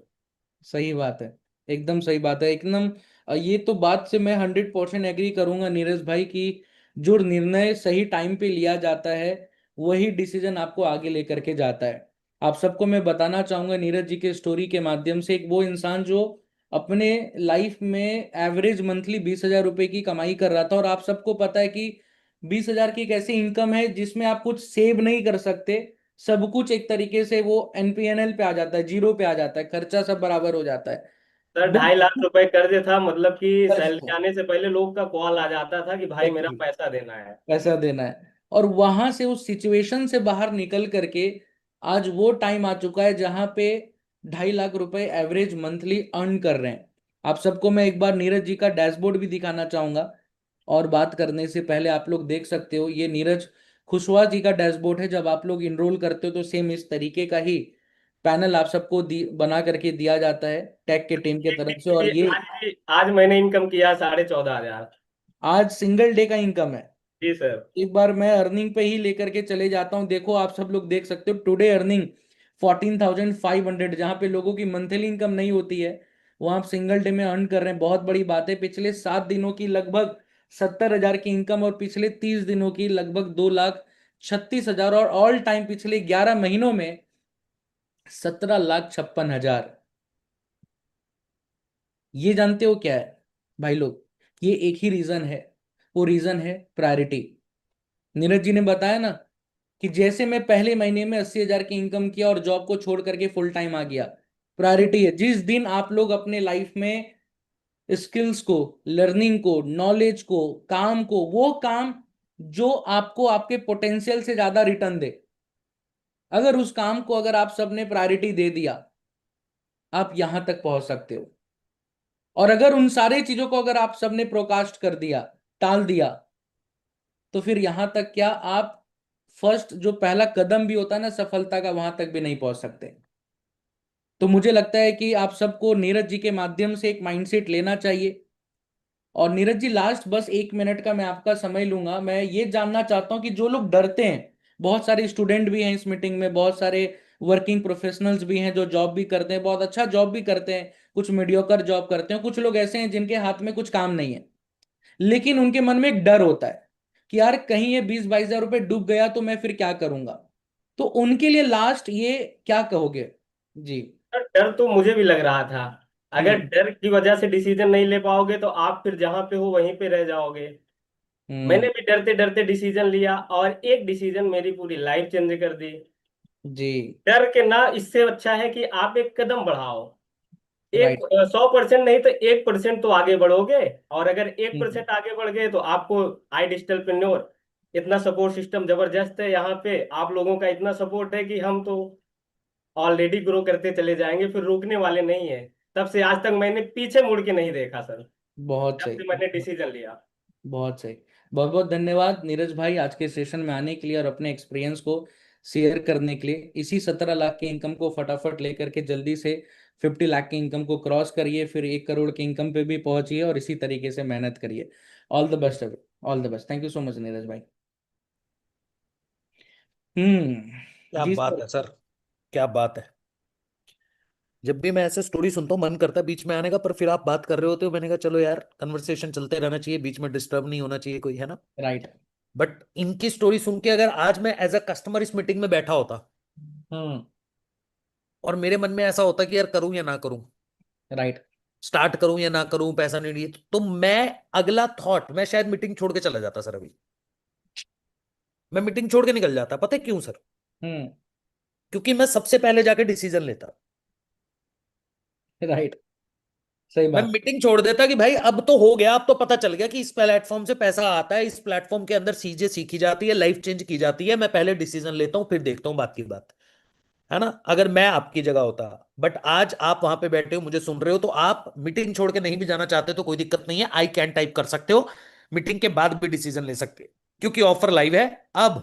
सही बात है, एकदम सही बात है, एकदम। ये तो बात से मैं 100% एग्री करूंगा नीरज भाई की जो निर्णय सही टाइम पे लिया जाता है वही डिसीजन आपको आगे लेकर के जाता है। आप सबको मैं बताना चाहूंगा नीरज जी के स्टोरी के माध्यम से, एक वो इंसान जो अपने लाइफ में एवरेज मंथली 20,000 रुपए की कमाई कर रहा था, और आप सबको पता है कि 20,000 की एक ऐसी इनकम है जिसमें आप कुछ सेव नहीं कर सकते, सब कुछ एक तरीके से वो एनपीएनएल पे आ जाता है, जीरो पे आ जाता है, खर्चा सब बराबर हो जाता है। सर वो 2.5 लाख रुपए कर्ज था, मतलब कि कर्ज सैलरी था, आने से पहले लोग का कॉल आ जाता था कि भाई मेरा एक्चुअली पैसा देना है। पैसा देना है, और वहां से उस सिचुएशन से बाहर निकल करके आज वो टाइम आ चुका है जहां पे 2.5 लाख रुपए एवरेज मंथली अर्न कर रहे हैं। आप सबको मैं एक बार नीरज जी का डैशबोर्ड भी दिखाना चाहूंगा, और बात करने से पहले आप लोग देख सकते हो, ये नीरज खुशवा जी का डैशबोर्ड है। जब आप लोग इनरोल करते हो तो सेम इस तरीके का ही पैनल आप सबको बना करके दिया जाता है टेक के टीम की तरफ से। और ये आज मैंने इनकम किया 14,500। आज सिंगल डे का इनकम है। जी सर। एक बार मैं अर्निंग पे ही लेकर के चले जाता हूं, देखो आप सब लोग देख सकते हो टुडे अर्निंग 14,500, जहां पे लोगों की मंथली इनकम नहीं होती है वहां आप सिंगल डे में अर्न कर रहे हैं, बहुत बड़ी बात है। पिछले 7 दिनों की लगभग 70,000 की इनकम, और पिछले 30 दिनों की लगभग 2,36,000, और ऑल टाइम पिछले 11 महीनों में 17,56,000। ये जानते हो क्या है भाई लोग? ये एक ही रीजन है, वो रीजन है प्रायोरिटी। नीरज जी ने बताया ना कि जैसे मैं पहले महीने में 80,000 की इनकम किया और जॉब को छोड़ करके फुल टाइम आ गया, प्रायोरिटी है। जिस दिन आप लोग अपने लाइफ में स्किल्स को, लर्निंग को, नॉलेज को, काम को, वो काम जो आपको आपके पोटेंशियल से ज्यादा रिटर्न दे, अगर उस काम को अगर आप सबने प्रायोरिटी दे दिया, आप यहां तक पहुंच सकते हो। और अगर उन सारे चीजों को अगर आप सबने प्रोकास्ट कर दिया, टाल दिया, तो फिर यहां तक क्या, आप फर्स्ट जो पहला कदम भी होता है ना सफलता का, वहां तक भी नहीं पहुंच सकते। तो मुझे लगता है कि आप सबको नीरज जी के माध्यम से एक माइंडसेट लेना चाहिए। और नीरज जी लास्ट बस 1 मिनट का मैं आपका समय लूंगा, मैं ये जानना चाहता हूं कि जो लोग डरते हैं, बहुत सारे स्टूडेंट भी हैं इस मीटिंग में, बहुत सारे वर्किंग प्रोफेशनल्स भी हैं जो जॉब भी करते हैं, बहुत अच्छा जॉब भी करते हैं, कुछ मीडियोकर जॉब करते हैं, कुछ लोग ऐसे हैं जिनके हाथ में कुछ काम नहीं है, लेकिन उनके मन में एक डर होता है कि यार कहीं ये 20-22 हजार रुपए डूब गया तो मैं फिर क्या करूंगा। तो उनके लिए लास्ट ये क्या कहोगे जी? डर तो मुझे भी लग रहा था। अगर हम्म। डर की वजह से डिसीजन नहीं ले पाओगे तो आप फिर जहां पे हो वहीं पे रह जाओगे। मैंने हम्म। भी डरते डरते डिसीजन लिया, और एक डिसीजन मेरी पूरी लाइफ चेंज कर दी। जी। डर के ना, इससे अच्छा है कि आप एक कदम बढ़ाओ। एक राइट। 100% नहीं तो 1% तो आगे बढ़ोगे। और अगर एक हम्म। परसेंट आगे बढ़ गए तो आपको आई डिजिटलप्रेन्योर इतना सपोर्ट सिस्टम जबरदस्त है। यहाँ पे आप लोगों का इतना सपोर्ट है कि हम तो ऑलरेडी ग्रो करते चले जाएंगे, फिर रुकने वाले नहीं है। तब से आज तक मैंने पीछे मुड़ के नहीं देखा सर, बहुत जब सही, से मैंने डिसीजन लिया। बहुत सही। बहुत बहुत धन्यवाद नीरज भाई आज के सेशन में आने के लिए और अपने एक्सपीरियंस को शेयर करने के लिए। इसी 17 लाख की इनकम को फटाफट लेकर के जल्दी से 50 लाख की इनकम को क्रॉस करिए, फिर 1 करोड़ की इनकम पे भी पहुंचिए, और इसी तरीके से मेहनत करिए। All the best, all the best. Thank you so much Neeraj भाई। क्या जी बात सर। है सर, क्या बात है। जब भी मैं ऐसे स्टोरी सुनता हूँ मन करता है बीच में आने का, पर फिर आप बात कर रहे होते हो, मैंने कहा चलो यार कन्वर्सेशन चलते रहना चाहिए, बीच में डिस्टर्ब नहीं होना चाहिए कोई, है ना। राइट। बट इनकी स्टोरी सुन के अगर आज मैं एज अ कस्टमर इस मीटिंग में बैठा होता हम्म। और मेरे मन में ऐसा होता कि यार करूं या ना करूं, राइट। स्टार्ट करूं या ना करूं, पैसा नहीं दिए, तो मैं अगला थॉट मैं शायद मीटिंग छोड़ के चला जाता सर। अभी मैं मीटिंग छोड़ के निकल जाता, पता है क्यों सर? हम्म। क्योंकि मैं सबसे पहले जाके डिसीजन लेता। राइट। सही मैं बात। मीटिंग छोड़ देता कि भाई अब तो हो गया, अब तो पता चल गया कि इस प्लेटफॉर्म से पैसा आता है, इस प्लेटफॉर्म के अंदर चीजें सीखी जाती है, लाइफ चेंज की जाती है, मैं पहले डिसीजन लेता हूं फिर देखता हूं बात की बात, है ना। अगर मैं आपकी जगह होता, बट आज आप वहां पे बैठे हो मुझे सुन रहे हो, तो आप मीटिंग छोड़ के नहीं भी जाना चाहते तो कोई दिक्कत नहीं है, आई कैन टाइप कर सकते हो, मीटिंग के बाद भी डिसीजन ले सकते हो, क्योंकि ऑफर लाइव है। अब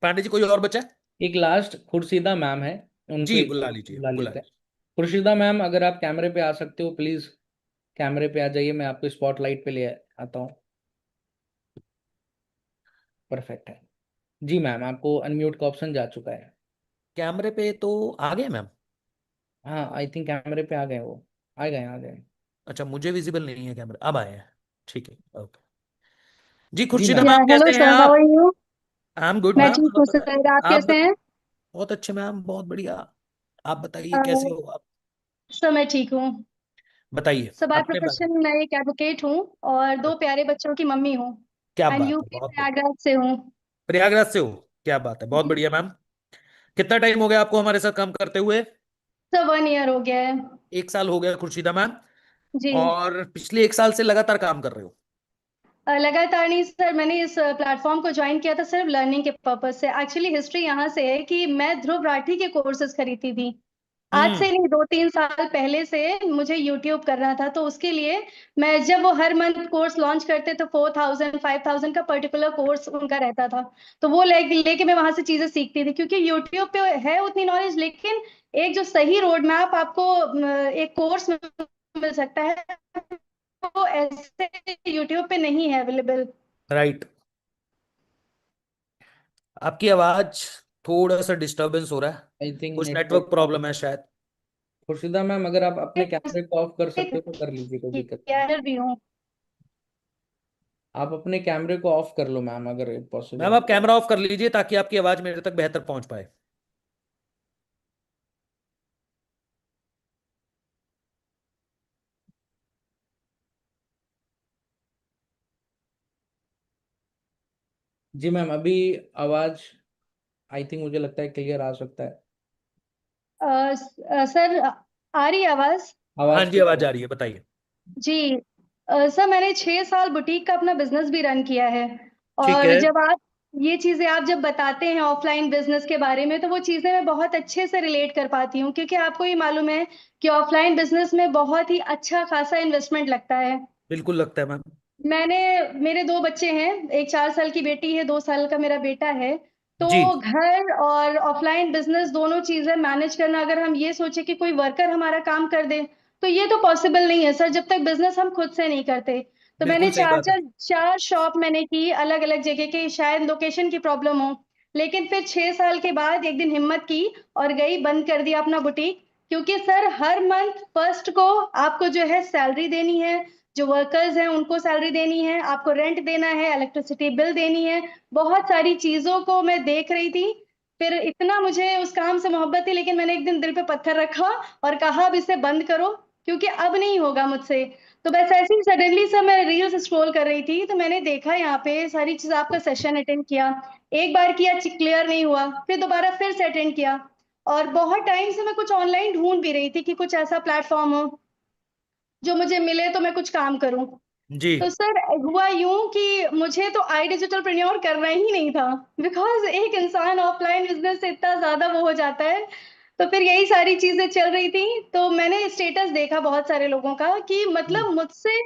पांडे जी कोई और बचा है? एक लास्ट खुर्शीदा मैम है, उनको जी एक बुला लीजिए, बुला बुला लेते हैं। लीजिए। खुर्शीदा मैम अगर आप कैमरे पे आ सकते हो प्लीज, कैमरे पे आ जाइए, मैं आपको स्पॉटलाइट पे ले आता हूँ। परफेक्ट है। जी मैम, आपको अनम्यूट का ऑप्शन जा चुका है। कैमरे पे तो आ गए मैम। हाँ आई थिंक कैमरे पे आ गए, वो आ गए आ गए। अच्छा, मुझे विजिबल नहीं है कैमरा, अब आए हैं। ठीक है, ओके। जी जी खुर्शीदा मैम। मैम हेलो कैसे हैं सर, हाउ आप? Are you? I am good मैं मैम, ठीक हूँ सर, आप आप कैसे हैं? बहुत अच्छे मैम, बहुत बढ़िया। आप बताइए कैसे हो आप? सर मैं ठीक हूँ। बताइए सर बाय अपने बारे में। प्रोफेशन मैं एक एडवोकेट हूँ और 2 प्यारे बच्चों की मम्मी हूँ। क्या एंड बात है, यूपी बहुत बढ़िया। प्रयागराज से हूँ। प्रयागराज से हो? क्या बात है, बहुत जी बढ़िया मैम। कितना टाइम हो गया आपको हमारे साथ काम करते हुए? सर 1 ईयर हो गया है। 1 साल हो गया खुर्शीदा मैम। जी और पिछले 1 साल से लगातार काम कर रहे हो? लगातार नहीं सर, मैंने इस प्लेटफॉर्म को ज्वाइन किया था सिर्फ लर्निंग के पर्पज से। एक्चुअली हिस्ट्री यहाँ से है कि मैं ध्रुव राठी के कोर्सेज खरीदती थी। आज हम्म। से नहीं, 2-3 साल पहले से मुझे यूट्यूब करना था, तो उसके लिए मैं, जब वो हर मंथ कोर्स लॉन्च करते तो 4000-5000 का पर्टिकुलर कोर्स उनका रहता था, तो वो लेके मैं वहां से चीजें सीखती थी, क्योंकि यूट्यूब पे है उतनी नॉलेज, लेकिन एक जो सही रोड मैप आपको एक कोर्स में मिल सकता है, वो ऐसे यूट्यूब पे नहीं है अवेलेबल। राइट। आपकी आवाज थोड़ा सा डिस्टरबेंस हो रहा है, आई थिंक कुछ नेटवर्क नेटवर्क प्रॉब्लम। प्रॉब्लम है शायद। खुर्शीदा मैम अगर आप अपने कैमरे को ऑफ कर सकते हो तो कर लीजिए, कोई दिक्कत नहीं। भी हूँ। आप अपने कैमरे को ऑफ कर लो मैम, अगर मैम पॉसिबल। आप कैमरा ऑफ कर लीजिए ताकि आपकी आवाज मेरे तक बेहतर पहुंच पाए। जी मैम, अभी आवाज आई थिंक मुझे लगता है क्लियर आ सकता है। सर आ रही है आवाज? हाँ आवाज जी, क्लियर आवाज है। आ रही है, बताइए। जी सर मैंने 6 साल बुटीक का अपना बिजनेस भी रन किया है। ठीक और है। जब आप ये चीजें आप जब बताते हैं ऑफलाइन बिजनेस के बारे में, तो वो चीजें मैं बहुत अच्छे से रिलेट कर पाती हूँ, क्योंकि आपको ये मालूम है कि ऑफलाइन बिजनेस में बहुत ही अच्छा खासा इन्वेस्टमेंट लगता है। बिल्कुल लगता है मैम। मैंने मेरे 2 बच्चे हैं, एक 4 साल की बेटी है, 2 साल का मेरा बेटा है। तो जी। घर और ऑफलाइन बिजनेस दोनों चीजें मैनेज करना, अगर हम ये सोचे कि कोई वर्कर हमारा काम कर दे, तो ये तो पॉसिबल नहीं है सर, जब तक बिजनेस हम खुद से नहीं करते। तो मैंने बिल्कुल सही चार बात है। चार चार शॉप मैंने की अलग अलग जगह के, शायद लोकेशन की प्रॉब्लम हो, लेकिन फिर 6 साल के बाद एक दिन हिम्मत की और गई, बंद कर दिया अपना बुटीक। क्योंकि सर हर मंथ फर्स्ट को आपको जो है सैलरी देनी है, जो वर्कर्स हैं उनको सैलरी देनी है, आपको रेंट देना है, इलेक्ट्रिसिटी बिल देनी है, बहुत सारी चीजों को मैं देख रही थी। फिर इतना मुझे उस काम से मोहब्बत थी, लेकिन मैंने एक दिन दिल पे पत्थर रखा और कहा अब इसे बंद करो, क्योंकि अब नहीं होगा मुझसे। तो बस ऐसे ही सडनली सर मैं रील्स स्क्रॉल कर रही थी, तो मैंने देखा यहाँ पे सारी चीज, आपका सेशन अटेंड किया। एक बार किया, क्लियर नहीं हुआ, फिर दोबारा फिर से अटेंड किया। और बहुत टाइम से मैं कुछ ऑनलाइन ढूंढ भी रही थी कि कुछ ऐसा प्लेटफॉर्म हो जो मुझे मिले तो मैं कुछ काम करूं। जी। तो सर हुआ यूं कि मुझे तो आई डिजिटलप्रेन्योर करना ही नहीं था, बिकॉज एक इंसान ऑफलाइन बिजनेस से इतना ज्यादा वो हो जाता है। तो फिर यही सारी चीजें चल रही थी, तो मैंने स्टेटस देखा बहुत सारे लोगों का कि मतलब मुझसे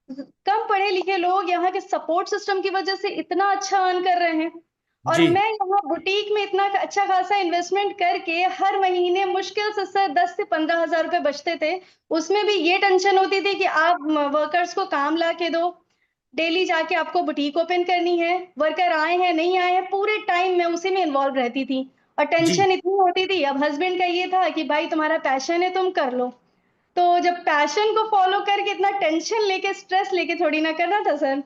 कम पढ़े लिखे लोग यहाँ के सपोर्ट सिस्टम की वजह से इतना अच्छा अर्न कर रहे हैं। और जी। मैं यहाँ बुटीक में इतना अच्छा खासा इन्वेस्टमेंट करके हर महीने मुश्किल से सर 10 से 15 हजार रुपए बचते थे। उसमें भी ये टेंशन होती थी कि आप वर्कर्स को काम ला के दो, डेली जाके आपको बुटीक ओपन करनी है, वर्कर आए हैं नहीं आए हैं, पूरे टाइम मैं उसी में इन्वॉल्व रहती थी। और जी। टेंशन इतनी होती थी, अब हस्बैंड का ये था कि भाई तुम्हारा पैशन है तुम कर लो। तो जब पैशन को फॉलो करके इतना टेंशन लेके स्ट्रेस लेके थोड़ी ना करना था सर।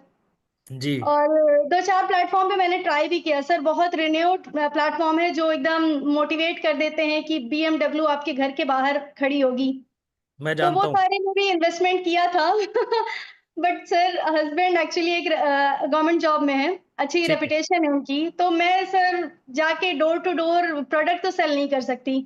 जी। और 2-4 प्लेटफॉर्म पे मैंने ट्राई भी किया सर, बहुत रिन्यूड प्लेटफॉर्म है जो एकदम मोटिवेट कर देते हैं कि बीएमडब्ल्यू आपके घर के बाहर खड़ी होगी। मैं तो वो जानता हूँ। सारे में भी इन्वेस्टमेंट किया था बट सर हस्बैंड एक्चुअली एक गवर्नमेंट जॉब में है, अच्छी ठीक है। रेपुटेशन है उनकी, तो मैं सर जाके डोर टू डोर प्रोडक्ट तो सेल नहीं कर सकती।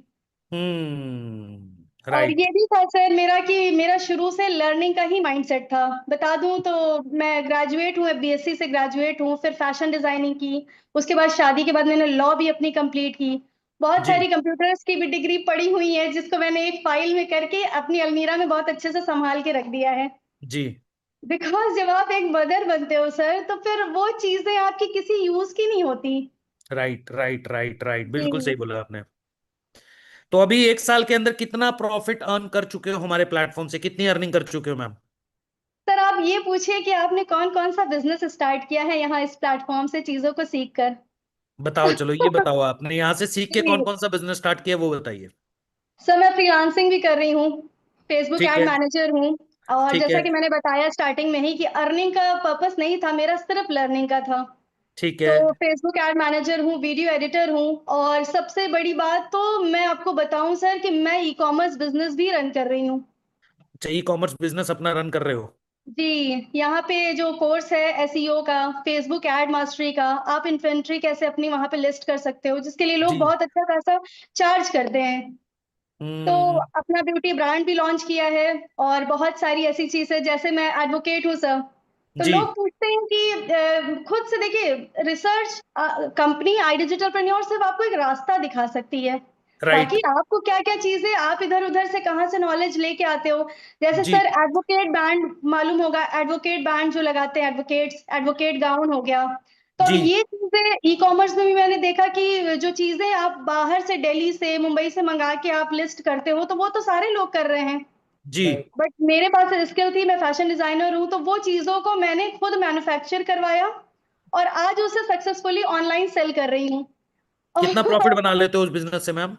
और राइट। ये भी था सर मेरा कि मेरा शुरू से लर्निंग का ही माइंडसेट था। बता दूं तो मैं ग्रेजुएट हूँ, बीएससी से ग्रेजुएट हूँ, फिर फैशन डिजाइनिंग की, उसके बाद शादी के बाद मैंने लॉ भी अपनी कंप्लीट की। बहुत जी। सारी कंप्यूटर्स की भी डिग्री पड़ी हुई है, जिसको मैंने एक फाइल में करके अपनी अलमीरा में बहुत अच्छे से संभाल के रख दिया है। जी। बिकॉज जब आप एक मदर बनते हो सर, तो फिर वो चीजें आपकी किसी यूज की नहीं होती। राइट राइट राइट राइट, बिल्कुल जी सही बोला आपने। तो अभी 1 साल के अंदर कितना प्रॉफिट अर्न कर चुके हो हमारे प्लेटफॉर्म से, कितनी अर्निंग कर चुके हो मैम? सर, आप ये पूछिए कि आपने कौन कौन सा बिजनेस स्टार्ट किया है यहाँ इस प्लेटफॉर्म से चीजों को सीख कर। बताओ, चलो ये बताओ, आपने यहाँ से सीख के जी कौन कौन सा बिजनेस स्टार्ट किया वो बताइए। सर मैं फ्रीलांसिंग भी कर रही हूँ, फेसबुक ठीक एड है, मैनेजर हूँ। और ठीक जैसा है, कि मैंने बताया स्टार्टिंग में ही कि अर्निंग का पर्पस नहीं था मेरा, सिर्फ लर्निंग का था। ठीक तो है। फेसबुक एड मैनेजर हूँ, वीडियो एडिटर हूँ, और सबसे बड़ी बात तो मैं आपको बताऊं सर कि मैं ई कॉमर्स बिजनेस भी रन कर रही हूँ। अच्छा, ई कॉमर्स बिजनेस अपना रन कर रहे हो? जी, यहाँ पे जो कोर्स है एसईओ का, फेसबुक एड मास्टरी का, आप इन्वेंटरी कैसे अपनी वहां पे लिस्ट कर सकते हो, जिसके लिए लोग जी। बहुत अच्छा खासा चार्ज करते हैं। तो हम्म। अपना ब्यूटी ब्रांड भी लॉन्च किया है, और बहुत सारी ऐसी चीजें, जैसे मैं एडवोकेट हूँ सर। तो जी। लोग पूछते हैं कि खुद से देखिए, रिसर्च कंपनी आई डिजिटलप्रेन्योर सिर्फ आपको एक रास्ता दिखा सकती है, राइट। बाकी आपको क्या क्या चीजें आप इधर उधर से कहाँ से नॉलेज लेके आते हो। जैसे जी। सर एडवोकेट बैंड मालूम होगा, एडवोकेट बैंड जो लगाते हैं एडवोकेट्स, एडवोकेट गाउन हो गया। तो अब जी। ये चीजें ई कॉमर्स में भी मैंने देखा कि जो चीजें आप बाहर से, दिल्ली से, मुंबई से मंगा के आप लिस्ट करते हो, तो वो तो सारे लोग कर रहे हैं। जी। बट मेरे पास स्किल थी, मैं फैशन डिजाइनर हूँ, तो वो चीजों को मैंने खुद मैन्युफैक्चर करवाया, और आज उसे सक्सेसफुली ऑनलाइन सेल कर रही हूँ। कितना प्रॉफिट बना लेते हो उस बिजनेस से मैम?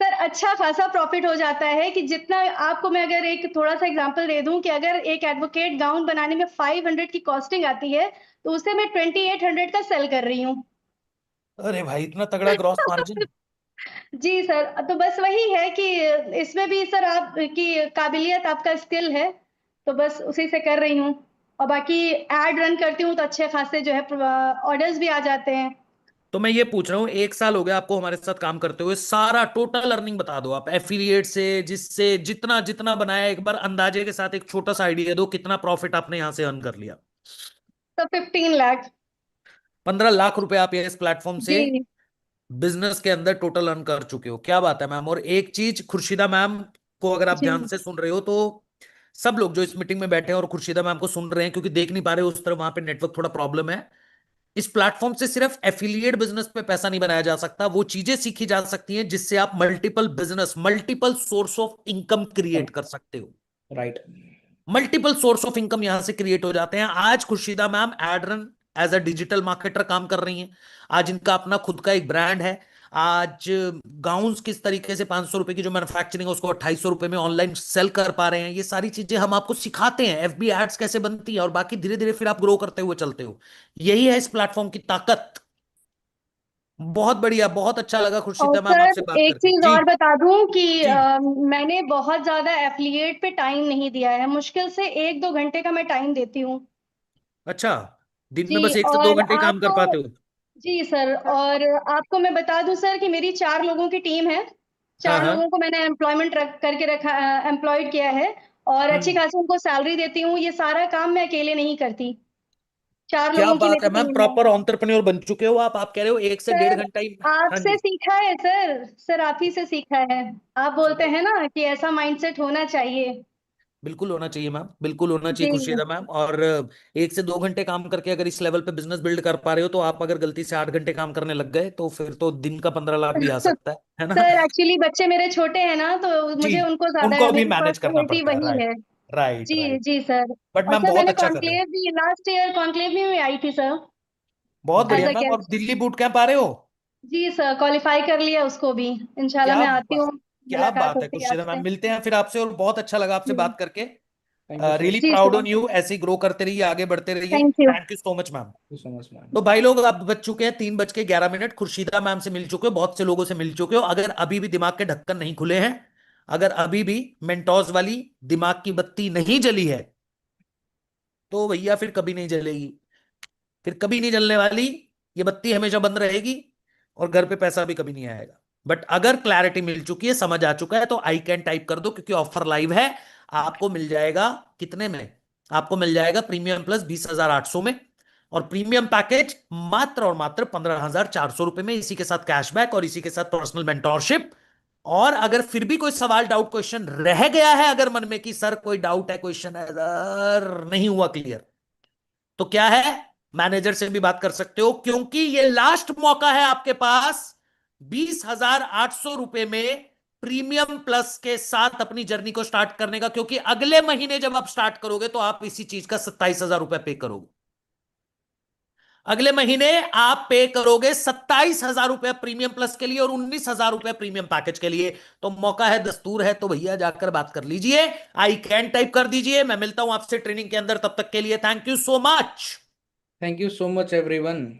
सर अच्छा खासा प्रॉफिट हो जाता है, कि जितना आपको मैं अगर एक थोड़ा सा एग्जांपल दे दूं, कि अगर एक एडवोकेट गाउन बनाने में 500 की कॉस्टिंग आती है, तो उसे मैं 2800 का सेल कर रही हूँ। अरे भाई, इतना तगड़ा ग्रॉस मार्जिन! जी सर, तो बस वही है कि इसमें भी सर आपकी काबिलियत, आपका स्किल है, तो बस उसी से कर रही हूँ। और बाकी एड रन करती हूँ, तो अच्छे खासे जो है ऑर्डर्स भी आ जाते हैं। तो मैं ये पूछ रहा हूँ, 1 साल हो गया आपको हमारे साथ काम करते हुए, सारा टोटल अर्निंग बता दो आप, एफिलिएट से, जिससे जितना जितना बनाया, एक बार अंदाजे के साथ एक छोटा सा आइडिया दो, कितना प्रॉफिट आपने यहां से अर्न कर लिया? तो 15 लाख। 15 लाख रुपए आप ये इस प्लेटफॉर्म से जी बिजनेस के अंदर टोटल अर्न कर चुके हो। क्या बात है मैम! और एक चीज, खुर्शीदा मैम को अगर आप जी ध्यान से सुन रहे हो, तो सब लोग जो इस मीटिंग में बैठे हैं और खुर्शीदा मैम को सुन रहे हैं, क्योंकि देख नहीं पा रहे हो उस तरफ, वहां पे नेटवर्क थोड़ा प्रॉब्लम है। इस प्लेटफॉर्म से सिर्फ एफिलिएट बिजनेस पे पैसा नहीं बनाया जा सकता, वो चीजें सीखी जा सकती हैं जिससे आप multiple business, multiple source of income create कर सकते हो। Right. Multiple source of income यहां से क्रिएट हो जाते हैं। आज खुर्शीदा मैम एडरन एज अ डिजिटल मार्केटर काम कर रही हैं। आज इनका अपना खुद का एक ब्रांड है। आज गाउन्स किस तरीके से 500 रुपए की जो मैन्युफैक्चरिंग है उसको 2800 रुपए में ऑनलाइन सेल कर पा रहे हैं, ये सारी चीजें हम आपको सिखाते हैं। एफबी एड्स कैसे बनती है, और बाकी धीरे धीरे फिर आप ग्रो करते हुए चलते हो। यही है इस प्लेटफॉर्म की ताकत। बहुत बढ़िया, बहुत अच्छा लगा और खुर्शीदा मैम आपसे सर बात एक करके चीज जी। और बता दूं कि जी। मैंने बहुत ज्यादा एफिलिएट पे टाइम नहीं दिया है, मुश्किल से 1-2 घंटे का मैं टाइम देती हूँ। अच्छा, दिन में जी, बस 1 से 2 और घंटे ही काम कर आपको, पाते हो? जी सर, और आपको मैं बता दूं सर कि मेरी 4 लोगों की टीम है। हाँ 4 हाँ। लोगों को मैंने एम्प्लॉयमेंट करके रखा, एम्प्लॉयड किया है, और अच्छी खासी उनको सैलरी देती हूँ। ये सारा काम मैं अकेले नहीं करती, 4 क्या लोगों की बात है मेरी मैम, टीम है। प्रॉपर एंटरप्रेन्योर बन चुके हो आप कह रहे हो 1 से 1.5 घंटा ही? हाँ आपसे जी। सीखा है सर आप ही से सीखा है। आप बोलते हैं ना कि ऐसा माइंडसेट होना चाहिए। बिल्कुल होना चाहिए मैम, बिल्कुल होना चाहिए जी खुर्शीदा मैम। और 1 से 2 घंटे काम करके अगर इस लेवल पे बिजनेस बिल्ड कर पा रहे हो, तो आप अगर गलती से 8 घंटे काम करने लग गए, तो फिर तो दिन का 15 लाख भी आ सकता है ना? सर एक्चुअली बच्चे मेरे छोटे हैं ना, तो जी। मुझे उनको ज्यादा उनको है, भी मेरी मैनेज फर्स्ट करना प्रायोरिटी पड़ता है, वही राइट। है। राइट जी राइट। जी सर। बट और मैम सर बहुत मैंने अच्छा कर रहे हो। कॉन्क्लेव भी, लास्ट ईयर कॉन्क्लेव में भी आई थी सर, बहुत एज बढ़िया अ मैम। और गेस्ट। दिल्ली बूट कैंप आ रहे हो? जी सर, क्वालिफाई कर लिया उसको भी, इंशाल्लाह क्या मैं आती बात, हूँ, क्या मुलाकात बात है होती है खुर्शीदा आपसे। मैम, मिलते हैं फिर आपसे। और बहुत अच्छा लगा आपसे जी बात करके। थैंक यू सो रियली जी प्राउड सर, ऑन यू, ऐसे ही ग्रो करते रहिए, आगे बढ़ते रहिए। Thank you. Thank you so much ma'am. Much ma'am. तो भाई लोग, अब बज चुके हैं 3:11। खुर्शीदा मैम से मिल चुके हो, बहुत से लोगों से मिल चुके हो। अगर अभी भी दिमाग के ढक्कन नहीं खुले हैं, अगर अभी भी मेंटोस वाली दिमाग की बत्ती नहीं जली है, तो भैया फिर कभी नहीं जलेगी, फिर कभी नहीं जलने वाली। ये बत्ती हमेशा बंद रहेगी, और घर पे पैसा भी कभी नहीं आएगा। बट अगर क्लैरिटी मिल चुकी है, समझ आ चुका है, तो आई कैन टाइप कर दो, क्योंकि ऑफर लाइव है। आपको मिल जाएगा कितने में? आपको मिल जाएगा प्रीमियम प्लस 20,800 में, और प्रीमियम पैकेज मात्र और मात्र 15,400 रुपए में, इसी के साथ कैशबैक और इसी के साथ पर्सनल मेंटोरशिप। और अगर फिर भी कोई सवाल, डाउट, क्वेश्चन रह गया है अगर मन में कि सर कोई डाउट है, क्वेश्चन है, अगर नहीं हुआ क्लियर, तो क्या है, मैनेजर से भी बात कर सकते हो, क्योंकि ये लास्ट मौका है आपके पास 20,800 रुपए में प्रीमियम प्लस के साथ अपनी जर्नी को स्टार्ट करने का। क्योंकि अगले महीने जब आप स्टार्ट करोगे, तो आप इसी चीज का 27,000 रुपए पे करोगे। अगले महीने आप पे करोगे 27,000 रुपए प्रीमियम प्लस के लिए और 19,000 रुपए प्रीमियम पैकेज के लिए। तो मौका है, दस्तूर है, तो भैया जाकर बात कर लीजिए, आई कैन टाइप कर दीजिए। मैं मिलता हूं आपसे ट्रेनिंग के अंदर, तब तक के लिए thank you so much. Thank you so much everyone.